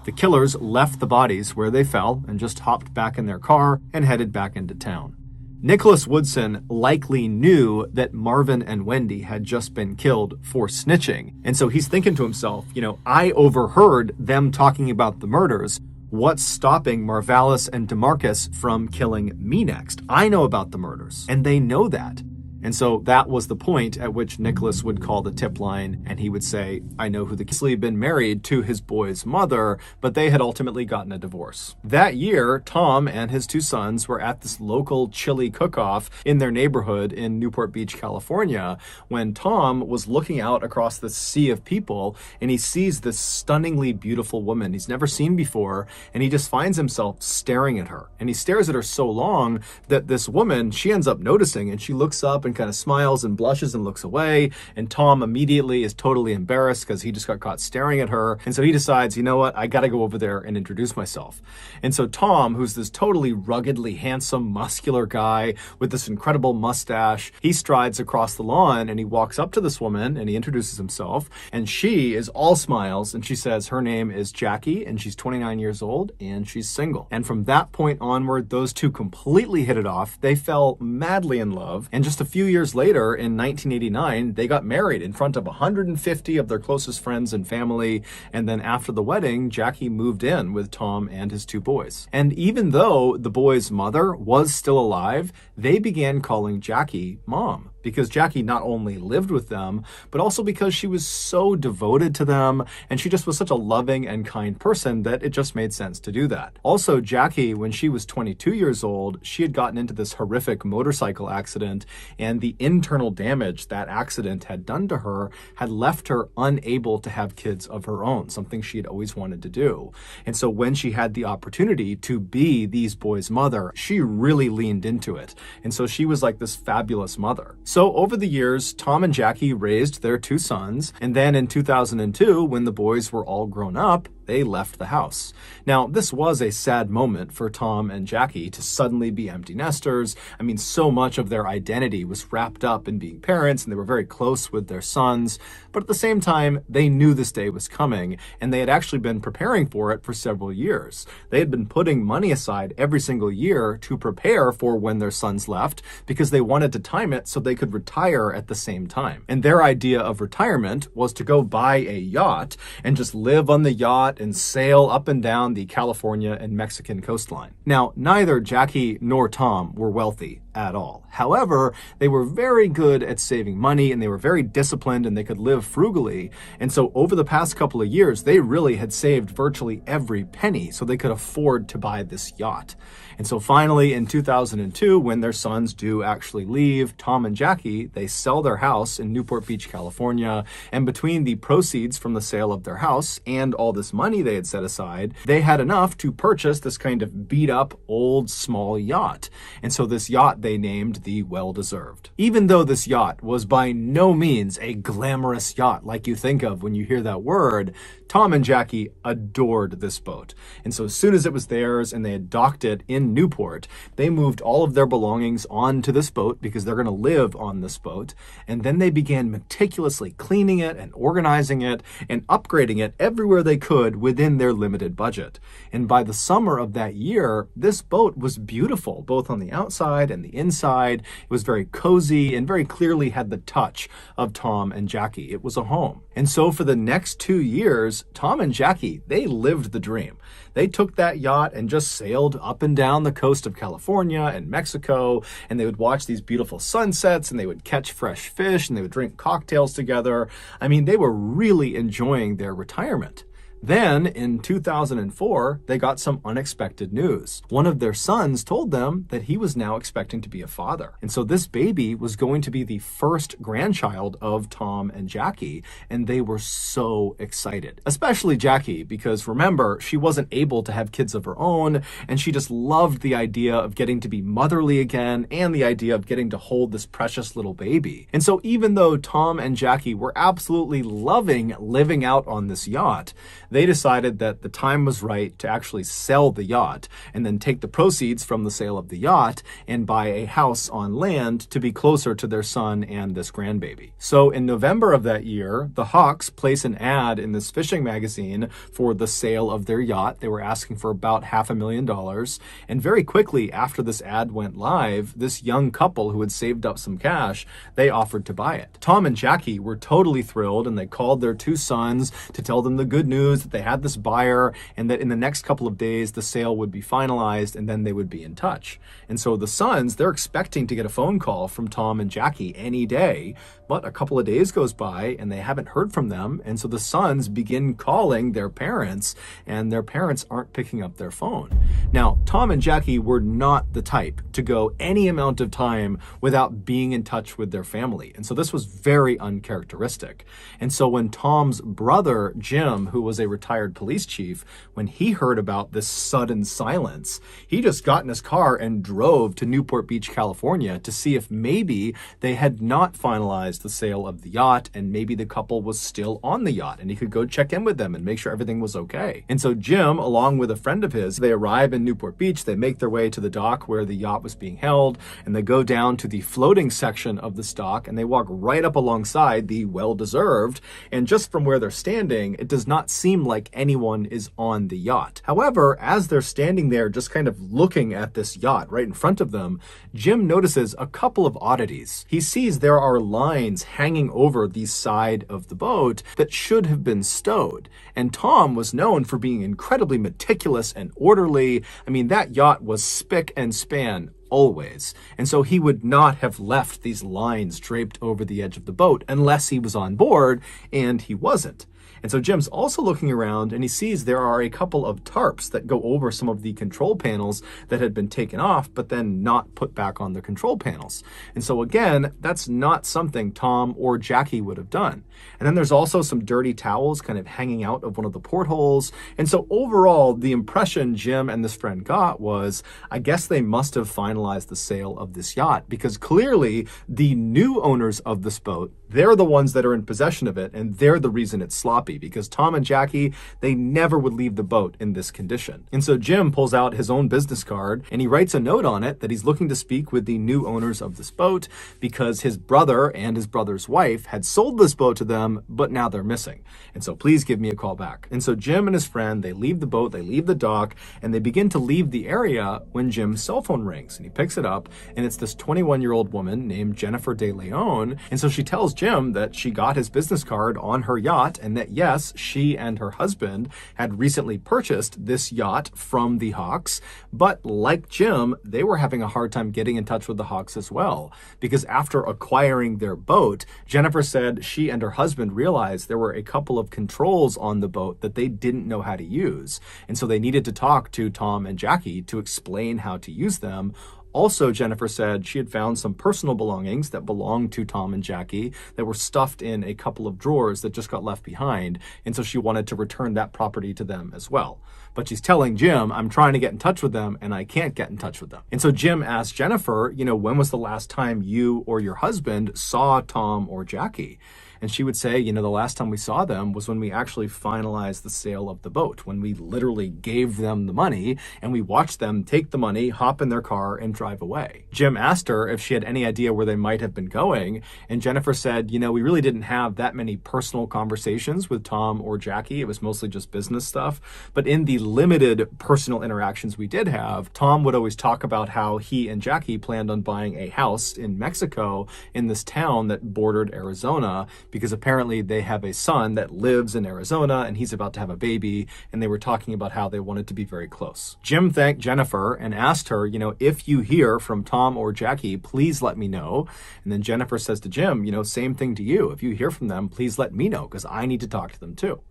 The killers left the bodies where they fell and just hopped back in their car and headed back into town. Nicholas Woodson likely knew that Marvin and Wendy had just been killed for snitching. And so he's thinking to himself, I overheard them talking about the murders. What's stopping Marvalis and DeMarcus from killing me next? I know about the murders, and they know that. And so that was the point at which Nicholas would call the tip line and he would say, I know who the kid had been married to his boy's mother, but they had ultimately gotten a divorce. That year, Tom and his two sons were at this local chili cook-off in their neighborhood in Newport Beach, California, when Tom was looking out across the sea of people and he sees this stunningly beautiful woman he's never seen before, and he just finds himself staring at her. And he stares at her so long that this woman, she ends up noticing, and she looks up and kind of smiles and blushes and looks away, and Tom immediately is totally embarrassed because he just got caught staring at her. And so he decides, you know what, I gotta go over there and introduce myself. And so Tom, who's this totally ruggedly handsome, muscular guy with this incredible mustache, he strides across the lawn and he walks up to this woman and he introduces himself, and she is all smiles and she says her name is Jackie and she's 29 years old and she's single. And from that point onward, those two completely hit it off. They fell madly in love, and just a few years later, in 1989, they got married in front of 150 of their closest friends and family. And then after the wedding, Jackie moved in with Tom and his two boys. And even though the boys' mother was still alive, they began calling Jackie Mom, because Jackie not only lived with them, but also because she was so devoted to them, and she just was such a loving and kind person that it just made sense to do that. Also, Jackie, when she was 22 years old, she had gotten into this horrific motorcycle accident, and the internal damage that accident had done to her had left her unable to have kids of her own, something she had always wanted to do. And so when she had the opportunity to be these boys' mother, she really leaned into it. And so she was like this fabulous mother. So over the years, Tom and Jackie raised their two sons, and then in 2002, when the boys were all grown up, they left the house. Now, this was a sad moment for Tom and Jackie to suddenly be empty nesters. I mean, so much of their identity was wrapped up in being parents, and they were very close with their sons. But at the same time, they knew this day was coming, and they had actually been preparing for it for several years. They had been putting money aside every single year to prepare for when their sons left, because they wanted to time it so they could retire at the same time. And their idea of retirement was to go buy a yacht and just live on the yacht and sail up and down the California and Mexican coastline. Now, neither Jackie nor Tom were wealthy at all. However, they were very good at saving money, and they were very disciplined, and they could live frugally. And so over the past couple of years, they really had saved virtually every penny so they could afford to buy this yacht. And so finally, in 2002, when their sons do actually leave, Tom and Jackie, they sell their house in Newport Beach, California. And between the proceeds from the sale of their house and all this money they had set aside, they had enough to purchase this kind of beat up, old, small yacht. And so this yacht they named the Well-Deserved. Even though this yacht was by no means a glamorous yacht like you think of when you hear that word, Tom and Jackie adored this boat. And so as soon as it was theirs and they had docked it in Newport, they moved all of their belongings onto this boat because they're going to live on this boat. And then they began meticulously cleaning it and organizing it and upgrading it everywhere they could within their limited budget. And by the summer of that year, this boat was beautiful, both on the outside and the inside. It was very cozy and very clearly had the touch of Tom and Jackie. It was a home. And so for the next 2 years, Tom and Jackie, they lived the dream. They took that yacht and just sailed up and down the coast of California and Mexico, and they would watch these beautiful sunsets, and they would catch fresh fish, and they would drink cocktails together. I mean, they were really enjoying their retirement. Then, in 2004, they got some unexpected news. One of their sons told them that he was now expecting to be a father. And so this baby was going to be the first grandchild of Tom and Jackie, and they were so excited. Especially Jackie, because remember, she wasn't able to have kids of her own, and she just loved the idea of getting to be motherly again, and the idea of getting to hold this precious little baby. And so even though Tom and Jackie were absolutely loving living out on this yacht, they decided that the time was right to actually sell the yacht and then take the proceeds from the sale of the yacht and buy a house on land to be closer to their son and this grandbaby. So in November of that year, the Hawks place an ad in this fishing magazine for the sale of their yacht. They were asking for about $500,000. And very quickly after this ad went live, this young couple who had saved up some cash, they offered to buy it. Tom and Jackie were totally thrilled, and they called their two sons to tell them the good news news that they had this buyer and that in the next couple of days the sale would be finalized and then they would be in touch. And so the sons, they're expecting to get a phone call from Tom and Jackie any day, but a couple of days goes by and they haven't heard from them. And so the sons begin calling their parents, and their parents aren't picking up their phone. Now, Tom and Jackie were not the type to go any amount of time without being in touch with their family. And so this was very uncharacteristic. And so when Tom's brother, Jim, who was a retired police chief, when he heard about this sudden silence, he just got in his car and drove to Newport Beach, California to see if maybe they had not finalized the sale of the yacht and maybe the couple was still on the yacht and he could go check in with them and make sure everything was okay. And so Jim, along with a friend of his, they arrive in Newport Beach, they make their way to the dock where the yacht was being held, and they go down to the floating section of the dock and they walk right up alongside the well-deserved, and just from where they're standing, it does not seem like anyone is on the yacht. However, as they're standing there just kind of looking at this yacht right in front of them, Jim notices a couple of oddities. He sees there are lines hanging over the side of the boat that should have been stowed. And Tom was known for being incredibly meticulous and orderly. I mean, that yacht was spick and span always. And so he would not have left these lines draped over the edge of the boat unless he was on board, and he wasn't. And so Jim's also looking around and he sees there are a couple of tarps that go over some of the control panels that had been taken off, but then not put back on the control panels. And so again, that's not something Tom or Jackie would have done. And then there's also some dirty towels kind of hanging out of one of the portholes. And so overall, the impression Jim and this friend got was, I guess they must have finalized the sale of this yacht, because clearly the new owners of this boat, they're the ones that are in possession of it, and they're the reason it's sloppy, because Tom and Jackie, they never would leave the boat in this condition. And so Jim pulls out his own business card and he writes a note on it that he's looking to speak with the new owners of this boat because his brother and his brother's wife had sold this boat to them, but now they're missing. And so please give me a call back. And so Jim and his friend, they leave the boat, they leave the dock, and they begin to leave the area when Jim's cell phone rings. And he picks it up, and it's this 21-year-old woman named Jennifer De Leon. And so she tells Jim that she got his business card on her yacht, and that yes, she and her husband had recently purchased this yacht from the Hawks, but like Jim, they were having a hard time getting in touch with the Hawks as well, because after acquiring their boat, Jennifer said she and her husband realized there were a couple of controls on the boat that they didn't know how to use, and so they needed to talk to Tom and Jackie to explain how to use them. Also, Jennifer said she had found some personal belongings that belonged to Tom and Jackie that were stuffed in a couple of drawers that just got left behind, and so she wanted to return that property to them as well. But she's telling Jim, I'm trying to get in touch with them and I can't get in touch with them. And so Jim asked Jennifer, when was the last time you or your husband saw Tom or Jackie? And she would say, the last time we saw them was when we actually finalized the sale of the boat, when we literally gave them the money and we watched them take the money, hop in their car, and drive away. Jim asked her if she had any idea where they might have been going. And Jennifer said, we really didn't have that many personal conversations with Tom or Jackie. It was mostly just business stuff. But in the limited personal interactions we did have, Tom would always talk about how he and Jackie planned on buying a house in Mexico in this town that bordered Arizona, because apparently they have a son that lives in Arizona and he's about to have a baby, and they were talking about how they wanted to be very close. Jim thanked Jennifer and asked her, if you hear from Tom or Jackie, please let me know. And then Jennifer says to Jim, same thing to you. If you hear from them, please let me know, because I need to talk to them too.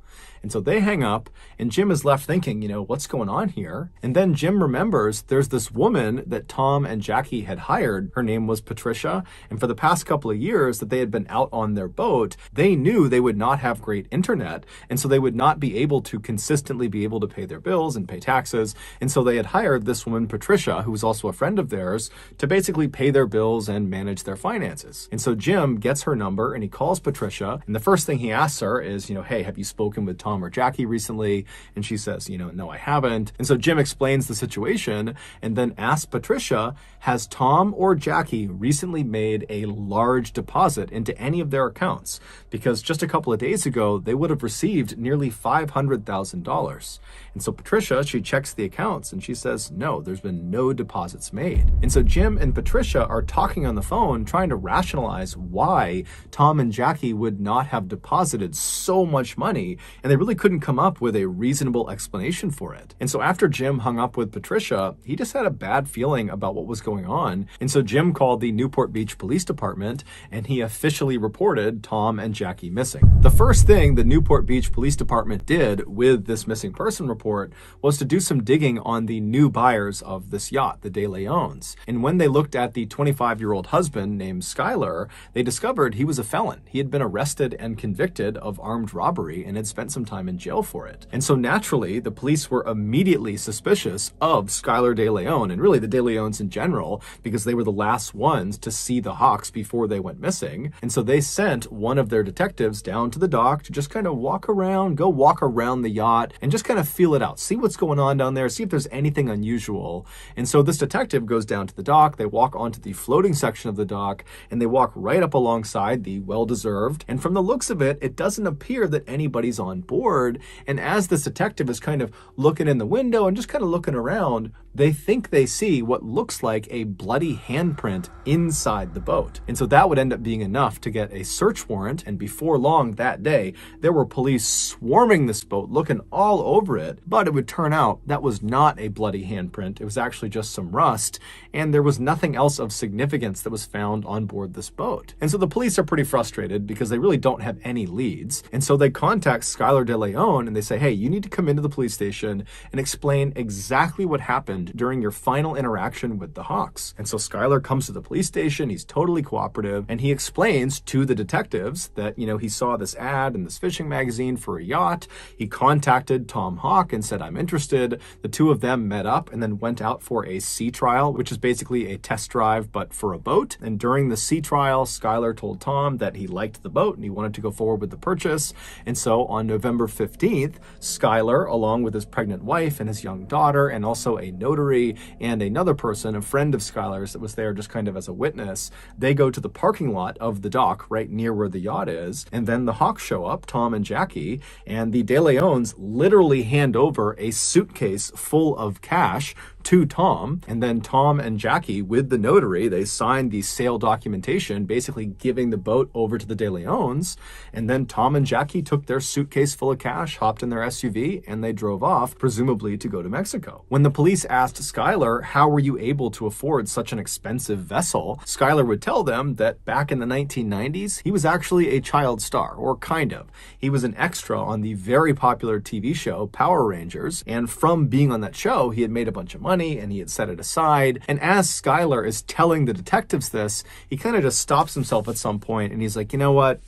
And so they hang up, and Jim is left thinking, what's going on here? And then Jim remembers there's this woman that Tom and Jackie had hired. Her name was Patricia. And for the past couple of years that they had been out on their boat, they knew they would not have great internet. And so they would not be able to consistently be able to pay their bills and pay taxes. And so they had hired this woman, Patricia, who was also a friend of theirs, to basically pay their bills and manage their finances. And so Jim gets her number and he calls Patricia. And the first thing he asks her is, hey, have you spoken with Tom or Jackie recently? And she says, no, I haven't. And so Jim explains the situation and then asks Patricia, has Tom or Jackie recently made a large deposit into any of their accounts? Because just a couple of days ago, they would have received nearly $500,000. And so Patricia, she checks the accounts and she says, no, there's been no deposits made. And so Jim and Patricia are talking on the phone, trying to rationalize why Tom and Jackie would not have deposited so much money and they really couldn't come up with a reasonable explanation for it. And so after Jim hung up with Patricia, he just had a bad feeling about what was going on. And so Jim called the Newport Beach Police Department, and he officially reported Tom and Jackie missing. The first thing the Newport Beach Police Department did with this missing person report was to do some digging on the new buyers of this yacht, the De Leons. And when they looked at the 25-year-old husband named Skyler, they discovered he was a felon. He had been arrested and convicted of armed robbery and had spent some time in jail for it. And so naturally, the police were immediately suspicious of Skyler De Leon, and really the De Leons in general, because they were the last ones to see the Hawks before they went missing. And so they sent one of their detectives down to the dock to just kind of walk around the yacht and just kind of feel it out, see what's going on down there, see if there's anything unusual. And so this detective goes down to the dock, they walk onto the floating section of the dock, and they walk right up alongside the well-deserved. And from the looks of it, it doesn't appear that anybody's on board. And as this detective is kind of looking in the window and just kind of looking around, they think they see what looks like a bloody handprint inside the boat. And so that would end up being enough to get a search warrant. And before long that day, there were police swarming this boat, looking all over it. But it would turn out that was not a bloody handprint. It was actually just some rust. And there was nothing else of significance that was found on board this boat. And so the police are pretty frustrated because they really don't have any leads. And so they contact Skyler De Leon and they say, hey, you need to come into the police station and explain exactly what happened during your final interaction with the Hawks. And so Skyler comes to the police station, he's totally cooperative, and he explains to the detectives that, he saw this ad in this fishing magazine for a yacht. He contacted Tom Hawk and said, I'm interested. The two of them met up and then went out for a sea trial, which is basically a test drive, but for a boat. And during the sea trial, Skyler told Tom that he liked the boat and he wanted to go forward with the purchase. And so on November 15th, Skyler, along with his pregnant wife and his young daughter, and also a notary and another person, a friend of Skyler's that was there just kind of as a witness, they go to the parking lot of the dock right near where the yacht is. And then the Hawks show up, Tom and Jackie, and the De Leons literally hand over a suitcase full of cash to Tom, and then Tom and Jackie, with the notary, they signed the sale documentation, basically giving the boat over to the De Leons, and then Tom and Jackie took their suitcase full of cash, hopped in their SUV, and they drove off, presumably to go to Mexico. When the police asked Skyler, how were you able to afford such an expensive vessel, Skyler would tell them that back in the 1990s, he was actually a child star, or kind of. He was an extra on the very popular TV show Power Rangers, and from being on that show, he had made a bunch of money, and he had set it aside. And as Skyler is telling the detectives this, he kind of just stops himself at some point and he's like, you know what?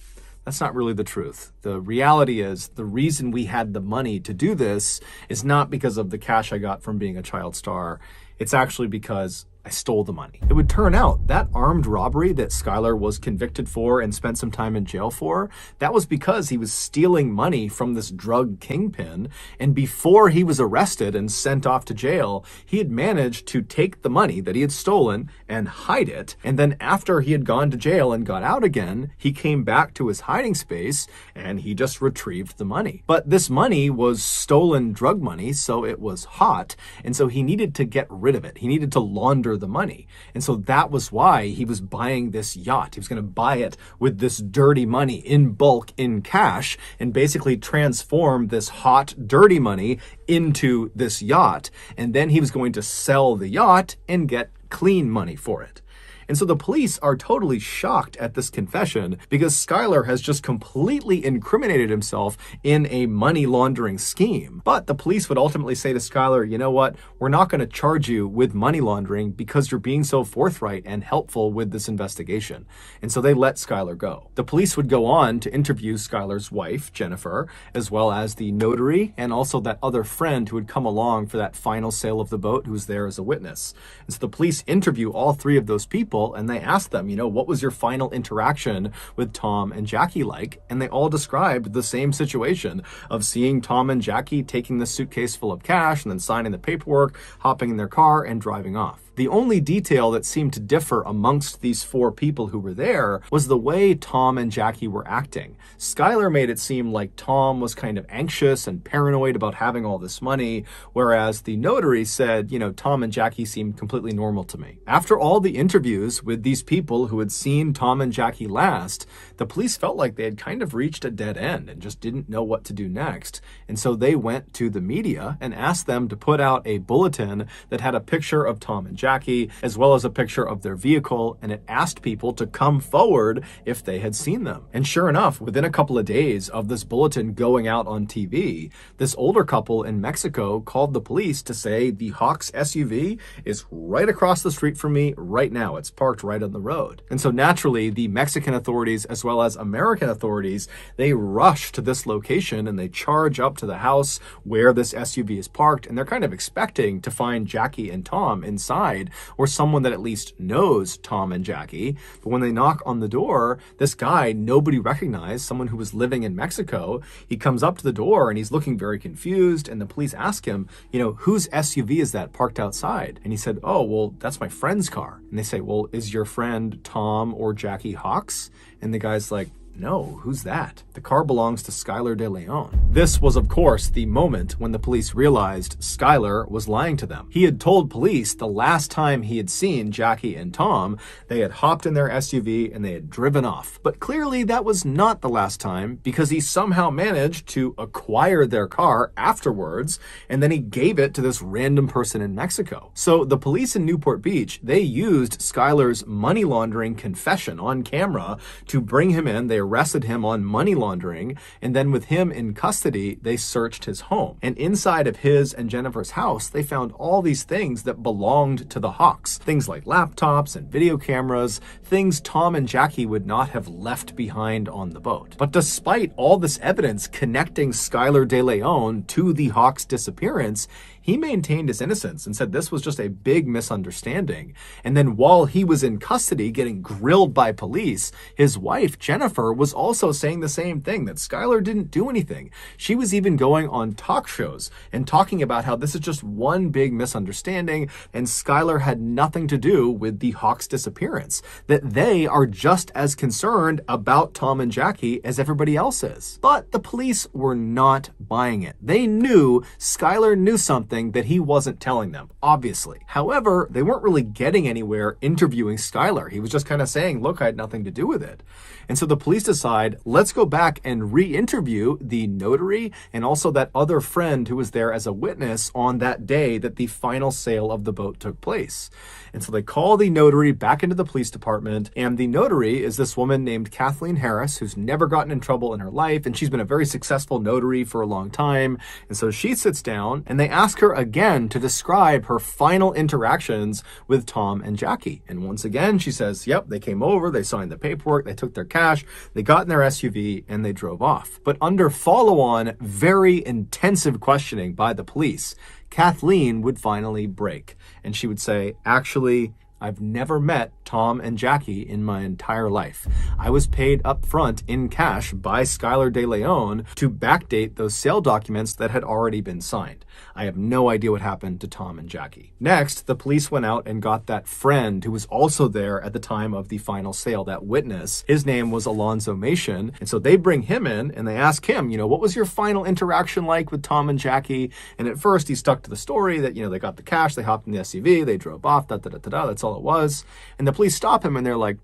That's not really the truth. The reality is the reason we had the money to do this is not because of the cash I got from being a child star. It's actually because I stole the money. It would turn out that armed robbery that Skyler was convicted for and spent some time in jail for, that was because he was stealing money from this drug kingpin. And before he was arrested and sent off to jail, he had managed to take the money that he had stolen and hide it. And then after he had gone to jail and got out again, he came back to his hiding space and he just retrieved the money. But this money was stolen drug money, so it was hot. And so he needed to get rid of it. He needed to launder the money. And so that was why he was buying this yacht. He was going to buy it with this dirty money in bulk, in cash, and basically transform this hot, dirty money into this yacht. And then he was going to sell the yacht and get clean money for it. And so the police are totally shocked at this confession because Skyler has just completely incriminated himself in a money laundering scheme. But the police would ultimately say to Skyler, you know what, we're not going to charge you with money laundering because you're being so forthright and helpful with this investigation. And so they let Skyler go. The police would go on to interview Skyler's wife, Jennifer, as well as the notary and also that other friend who had come along for that final sale of the boat who was there as a witness. And so the police interview all three of those people and they asked them, what was your final interaction with Tom and Jackie like? And they all described the same situation of seeing Tom and Jackie taking the suitcase full of cash and then signing the paperwork, hopping in their car and driving off. The only detail that seemed to differ amongst these four people who were there was the way Tom and Jackie were acting. Skylar made it seem like Tom was kind of anxious and paranoid about having all this money, whereas the notary said, Tom and Jackie seemed completely normal to me. After all the interviews with these people who had seen Tom and Jackie last, the police felt like they had kind of reached a dead end and just didn't know what to do next. And so they went to the media and asked them to put out a bulletin that had a picture of Tom and Jackie, as well as a picture of their vehicle, and it asked people to come forward if they had seen them. And sure enough, within a couple of days of this bulletin going out on TV, this older couple in Mexico called the police to say the Hawks SUV is right across the street from me right now. It's parked right on the road. And so naturally, the Mexican authorities, as well as American authorities, they rush to this location and they charge up to the house where this SUV is parked, and they're kind of expecting to find Jackie and Tom inside, or someone that at least knows Tom and Jackie. But when they knock on the door, this guy nobody recognized, someone who was living in Mexico, he comes up to the door and he's looking very confused, and the police ask him, whose SUV is that parked outside? And he said, oh, well, that's my friend's car. And they say, well, is your friend Tom or Jackie Hawks? And the guy's like, no, who's that? The car belongs to Skylar De Leon. This was, of course, the moment when the police realized Skylar was lying to them. He had told police the last time he had seen Jackie and Tom, they had hopped in their SUV and they had driven off. But clearly that was not the last time, because he somehow managed to acquire their car afterwards, and then he gave it to this random person in Mexico. So the police in Newport Beach, they used Skylar's money laundering confession on camera to bring him in. They arrested him on money laundering, and then with him in custody, they searched his home. And inside of his and Jennifer's house, they found all these things that belonged to the Hawks. Things like laptops and video cameras, things Tom and Jackie would not have left behind on the boat. But despite all this evidence connecting Skylar De Leon to the Hawks' disappearance, he maintained his innocence and said this was just a big misunderstanding. And then while he was in custody getting grilled by police, his wife, Jennifer, was also saying the same thing, that Skylar didn't do anything. She was even going on talk shows and talking about how this is just one big misunderstanding and Skylar had nothing to do with the Hawks' disappearance, that they are just as concerned about Tom and Jackie as everybody else is. But the police were not buying it. They knew Skylar knew something that he wasn't telling them, obviously. However, they weren't really getting anywhere interviewing Skylar. He was just kind of saying, look, I had nothing to do with it. And so the police decide, let's go back and re-interview the notary and also that other friend who was there as a witness on that day that the final sale of the boat took place. And so they call the notary back into the police department, and the notary is this woman named Kathleen Harris, who's never gotten in trouble in her life, and she's been a very successful notary for a long time. And so she sits down, and they ask her again to describe her final interactions with Tom and Jackie. And once again, she says, yep, they came over, they signed the paperwork, they took their cash, they got in their SUV, and they drove off. But under follow-on, very intensive questioning by the police, Kathleen would finally break, and she would say, actually, I've never met Tom and Jackie in my entire life. I was paid up front in cash by Skylar De Leon to backdate those sale documents that had already been signed. I have no idea what happened to Tom and Jackie. Next, the police went out and got that friend who was also there at the time of the final sale, that witness. His name was Alonzo Mason. And so they bring him in and they ask him, what was your final interaction like with Tom and Jackie? And at first he stuck to the story that, they got the cash, they hopped in the SUV, they drove off, that's all it was. And the police stop him and they're like,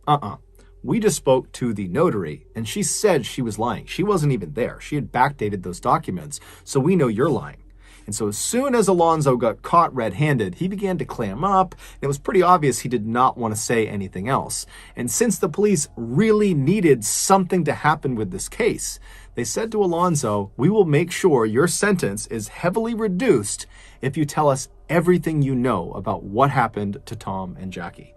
we just spoke to the notary and she said she was lying. She wasn't even there. She had backdated those documents. So we know you're lying. And so as soon as Alonzo got caught red-handed, he began to clam up. And it was pretty obvious he did not want to say anything else. And since the police really needed something to happen with this case, they said to Alonzo, we will make sure your sentence is heavily reduced if you tell us everything you know about what happened to Tom and Jackie.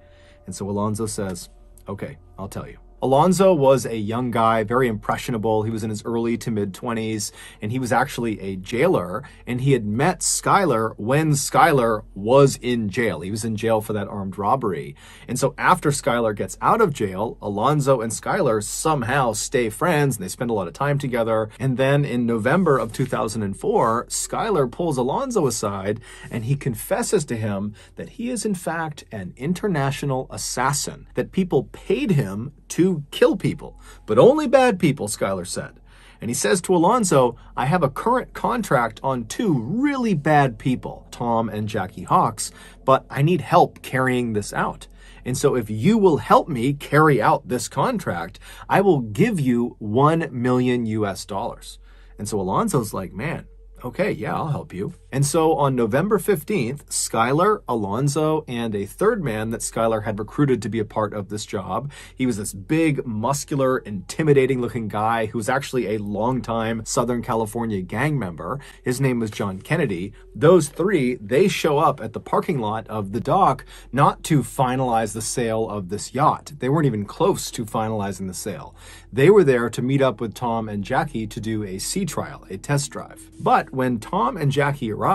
And so Alonzo says, okay, I'll tell you. Alonzo was a young guy, very impressionable. He was in his early to mid-20s, and he was actually a jailer, and he had met Skylar when Skylar was in jail. He was in jail for that armed robbery. And so after Skylar gets out of jail, Alonzo and Skylar somehow stay friends, and they spend a lot of time together. And then in November of 2004, Skylar pulls Alonzo aside, and he confesses to him that he is in fact an international assassin, that people paid him to kill people, but only bad people, Skylar said. And he says to Alonzo, I have a current contract on two really bad people, Tom and Jackie Hawks, but I need help carrying this out. And so if you will help me carry out this contract, I will give you $1 million US. And so Alonzo's like, man, okay, yeah, I'll help you. And so on November 15th, Skylar, Alonzo, and a third man that Skylar had recruited to be a part of this job. He was this big, muscular, intimidating looking guy who was actually a longtime Southern California gang member. His name was John Kennedy. Those three, they show up at the parking lot of the dock not to finalize the sale of this yacht. They weren't even close to finalizing the sale. They were there to meet up with Tom and Jackie to do a sea trial, a test drive. But when Tom and Jackie arrive,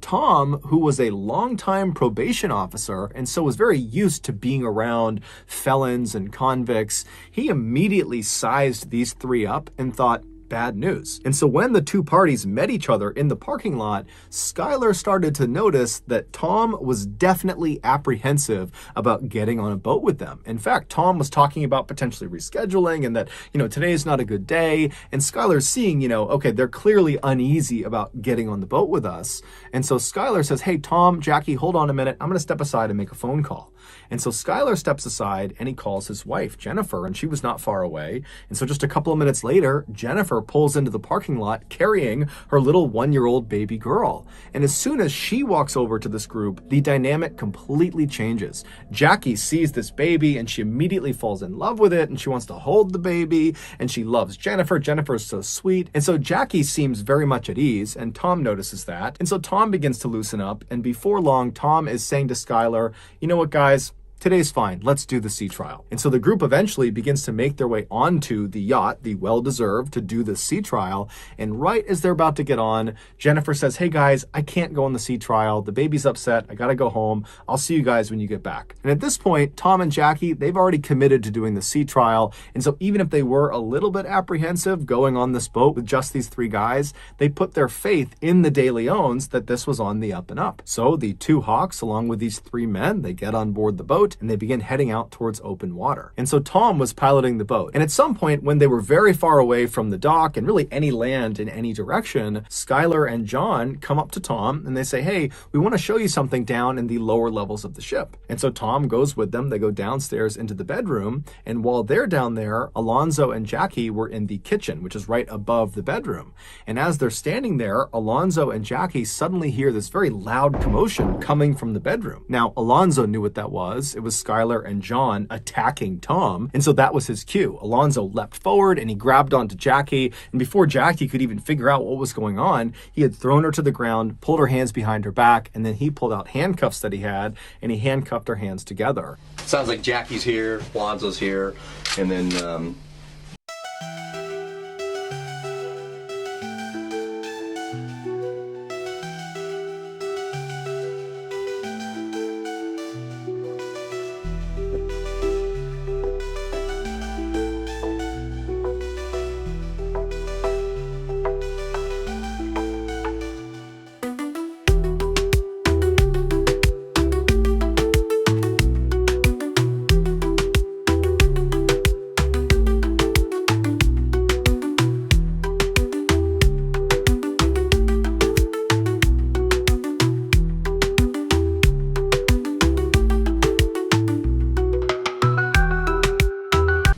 Tom, who was a longtime probation officer and so was very used to being around felons and convicts, he immediately sized these three up and thought, bad news. And so when the two parties met each other in the parking lot, Skylar started to notice that Tom was definitely apprehensive about getting on a boat with them. In fact, Tom was talking about potentially rescheduling and that, today's not a good day. And Skylar's seeing, okay, they're clearly uneasy about getting on the boat with us. And so Skylar says, hey, Tom, Jackie, hold on a minute. I'm going to step aside and make a phone call. And so Skylar steps aside and he calls his wife, Jennifer, and she was not far away. And so just a couple of minutes later, Jennifer pulls into the parking lot carrying her little 1-year-old baby girl. And as soon as she walks over to this group, the dynamic completely changes. Jackie sees this baby and she immediately falls in love with it and she wants to hold the baby and she loves Jennifer. Jennifer is so sweet. And so Jackie seems very much at ease and Tom notices that. And so Tom begins to loosen up, and before long, Tom is saying to Skylar, you know what, guys? Today's fine. Let's do the sea trial. And so the group eventually begins to make their way onto the yacht, the well-deserved, to do the sea trial. And right as they're about to get on, Jennifer says, hey guys, I can't go on the sea trial. The baby's upset. I gotta go home. I'll see you guys when you get back. And at this point, Tom and Jackie, they've already committed to doing the sea trial. And so even if they were a little bit apprehensive going on this boat with just these three guys, they put their faith in the De Leons that this was on the up and up. So the two Hawks, along with these three men, they get on board the boat and they begin heading out towards open water. And so Tom was piloting the boat. And at some point when they were very far away from the dock and really any land in any direction, Skylar and John come up to Tom and they say, hey, we want to show you something down in the lower levels of the ship. And so Tom goes with them. They go downstairs into the bedroom. And while they're down there, Alonzo and Jackie were in the kitchen, which is right above the bedroom. And as they're standing there, Alonzo and Jackie suddenly hear this very loud commotion coming from the bedroom. Now, Alonzo knew what that was. It was Skylar and John attacking Tom. And so that was his cue. Alonzo leapt forward and he grabbed onto Jackie. And before Jackie could even figure out what was going on, he had thrown her to the ground, pulled her hands behind her back, and then he pulled out handcuffs that he had and he handcuffed her hands together. Sounds like Jackie's here, Alonzo's here, and then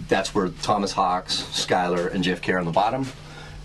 that's where Thomas Hawks, Skylar, and JFK are on the bottom,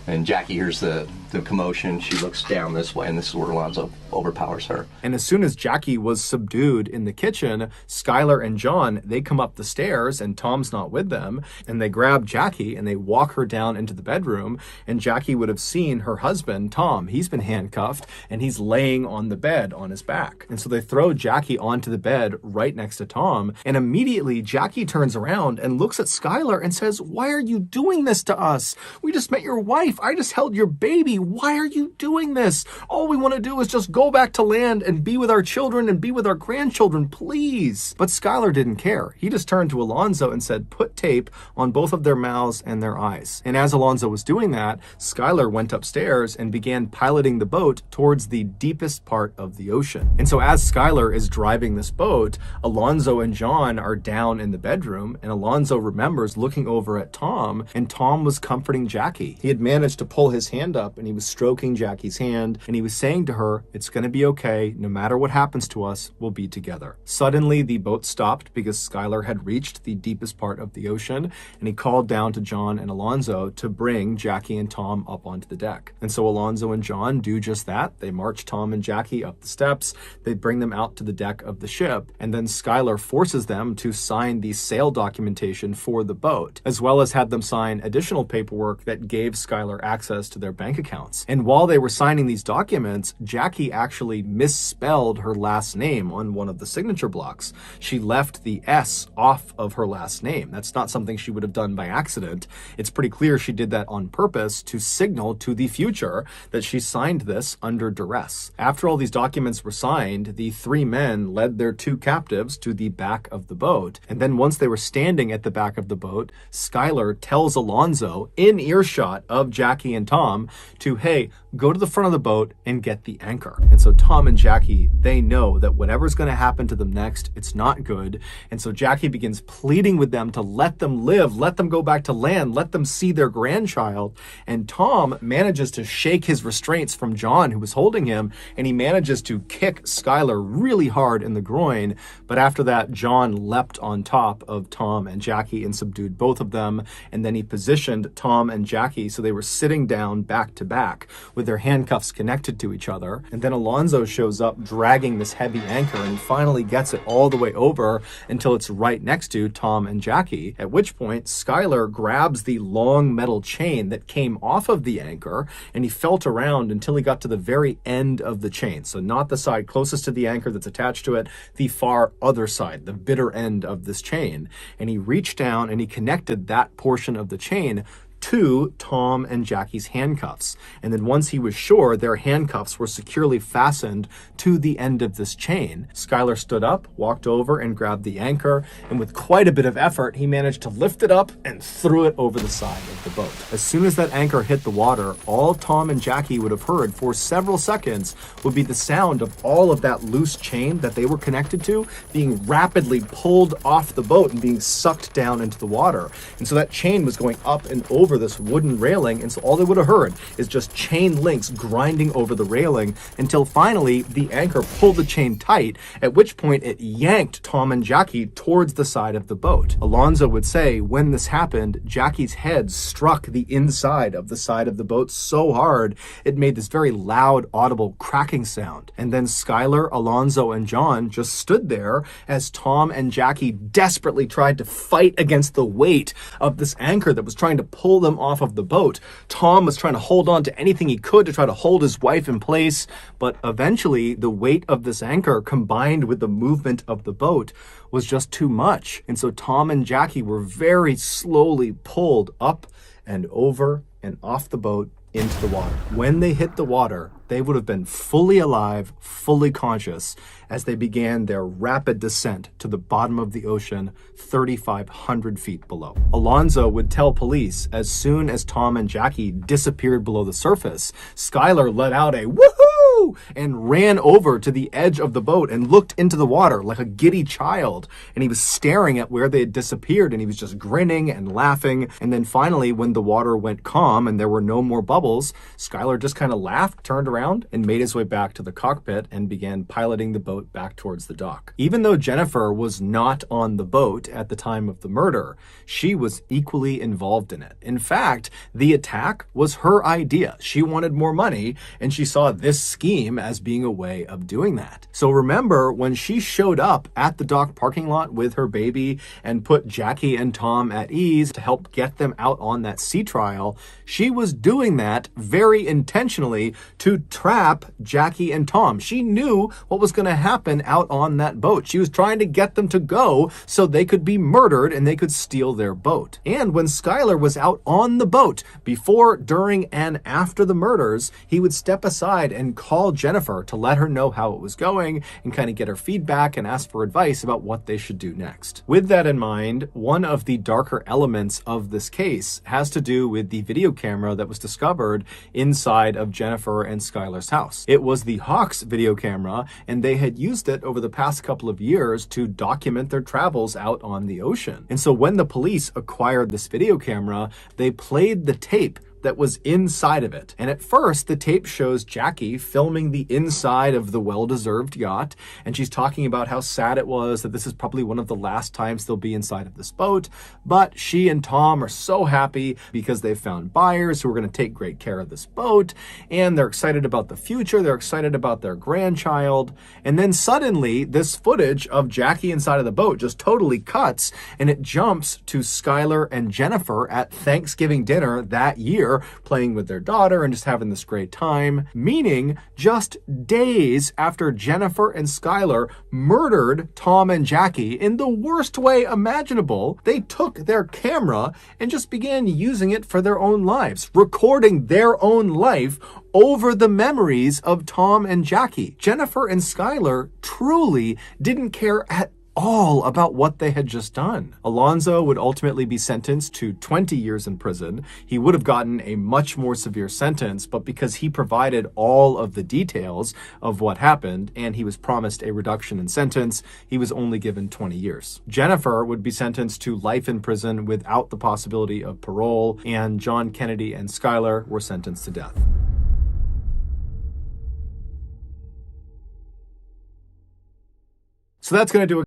and Jackie hears the the commotion, she looks down this way, and this is where Alonzo overpowers her. And as soon as Jackie was subdued in the kitchen, Skylar and John, they come up the stairs, and Tom's not with them, and they grab Jackie and they walk her down into the bedroom, and Jackie would have seen her husband, Tom. He's been handcuffed, and he's laying on the bed on his back. And so they throw Jackie onto the bed right next to Tom, and immediately Jackie turns around and looks at Skylar and says, "Why are you doing this to us? We just met your wife. I just held your baby. Why are you doing this? All we want to do is just go back to land and be with our children and be with our grandchildren, please." But Skylar didn't care. He just turned to Alonzo and said, "Put tape on both of their mouths and their eyes." And as Alonzo was doing that, Skylar went upstairs and began piloting the boat towards the deepest part of the ocean. And so as Skylar is driving this boat, Alonzo and John are down in the bedroom, and Alonzo remembers looking over at Tom, and Tom was comforting Jackie. He had managed to pull his hand up, and he was stroking Jackie's hand, and he was saying to her, "It's going to be okay. No matter what happens to us, we'll be together." Suddenly, the boat stopped because Skylar had reached the deepest part of the ocean, and he called down to John and Alonzo to bring Jackie and Tom up onto the deck. And so Alonzo and John do just that. They march Tom and Jackie up the steps. They bring them out to the deck of the ship, and then Skylar forces them to sign the sale documentation for the boat, as well as had them sign additional paperwork that gave Skylar access to their bank accounts. And while they were signing these documents, Jackie actually misspelled her last name on one of the signature blocks. She left the S off of her last name. That's not something she would have done by accident. It's pretty clear she did that on purpose to signal to the future that she signed this under duress. After all these documents were signed, the three men led their two captives to the back of the boat. And then once they were standing at the back of the boat, Skylar tells Alonzo, in earshot of Jackie and Tom, to, "Hey, go to the front of the boat and get the anchor." And so Tom and Jackie, they know that whatever's going to happen to them next, it's not good. And so Jackie begins pleading with them to let them live, let them go back to land, let them see their grandchild. And Tom manages to shake his restraints from John, who was holding him, and he manages to kick Skylar really hard in the groin. But after that, John leapt on top of Tom and Jackie and subdued both of them. And then he positioned Tom and Jackie so they were sitting down back to back with their handcuffs connected to each other. And then Alonzo shows up dragging this heavy anchor, and he finally gets it all the way over until it's right next to Tom and Jackie, at which point Skylar grabs the long metal chain that came off of the anchor, and he felt around until he got to the very end of the chain. So not the side closest to the anchor that's attached to it, the far other side, the bitter end of this chain. And he reached down and he connected that portion of the chain to Tom and Jackie's handcuffs. And then once he was sure their handcuffs were securely fastened to the end of this chain, Skylar stood up, walked over and grabbed the anchor, and with quite a bit of effort, he managed to lift it up and threw it over the side of the boat. As soon as that anchor hit the water, all Tom and Jackie would have heard for several seconds would be the sound of all of that loose chain that they were connected to being rapidly pulled off the boat and being sucked down into the water. And so that chain was going up and over this wooden railing, and so all they would have heard is just chain links grinding over the railing until finally the anchor pulled the chain tight, at which point it yanked Tom and Jackie towards the side of the boat. Alonzo would say when this happened, Jackie's head struck the inside of the side of the boat so hard it made this very loud, audible cracking sound. And then Skylar, Alonzo, and John just stood there as Tom and Jackie desperately tried to fight against the weight of this anchor that was trying to pull them off of the boat. Tom was trying to hold on to anything he could to try to hold his wife in place, but eventually the weight of this anchor combined with the movement of the boat was just too much. And so Tom and Jackie were very slowly pulled up and over and off the boat into the water. When they hit the water, they would have been fully alive, fully conscious, as they began their rapid descent to the bottom of the ocean, 3,500 feet below. Alonzo would tell police as soon as Tom and Jackie disappeared below the surface, Skylar let out a woohoo woo, and ran over to the edge of the boat and looked into the water like a giddy child. And he was staring at where they had disappeared, and he was just grinning and laughing. And then finally, when the water went calm and there were no more bubbles, Skylar just kind of laughed, turned around, and made his way back to the cockpit and began piloting the boat back towards the dock. Even though Jennifer was not on the boat at the time of the murder, she was equally involved in it. In fact, the attack was her idea. She wanted more money, and she saw this scheme as being a way of doing that. So remember, when she showed up at the dock parking lot with her baby and put Jackie and Tom at ease to help get them out on that sea trial, she was doing that very intentionally to trap Jackie and Tom. She knew what was going to happen out on that boat. She was trying to get them to go so they could be murdered and they could steal their boat. And when Skylar was out on the boat, before, during, and after the murders, he would step aside and call Jennifer to let her know how it was going and kind of get her feedback and ask for advice about what they should do next. With that in mind, one of the darker elements of this case has to do with the video camera that was discovered inside of Jennifer and Skylar's house. It was the Hawks video camera, and they had used it over the past couple of years to document their travels out on the ocean. And so when the police acquired this video camera, they played the tape that was inside of it. And at first, the tape shows Jackie filming the inside of the well-deserved yacht, and she's talking about how sad it was that this is probably one of the last times they'll be inside of this boat. But she and Tom are so happy because they've found buyers who are going to take great care of this boat, and they're excited about the future, they're excited about their grandchild. And then suddenly, this footage of Jackie inside of the boat just totally cuts, and it jumps to Skylar and Jennifer at Thanksgiving dinner that year, playing with their daughter and just having this great time, meaning just days after Jennifer and Skylar murdered Tom and Jackie in the worst way imaginable, they took their camera and just began using it for their own lives, recording their own life over the memories of Tom and Jackie. Jennifer and Skylar truly didn't care at all about what they had just done. Alonzo would ultimately be sentenced to 20 years in prison. He would have gotten a much more severe sentence, but because he provided all of the details of what happened and he was promised a reduction in sentence, he was only given 20 years. Jennifer would be sentenced to life in prison without the possibility of parole, and John Kennedy and Skylar were sentenced to death. So that's going to do it.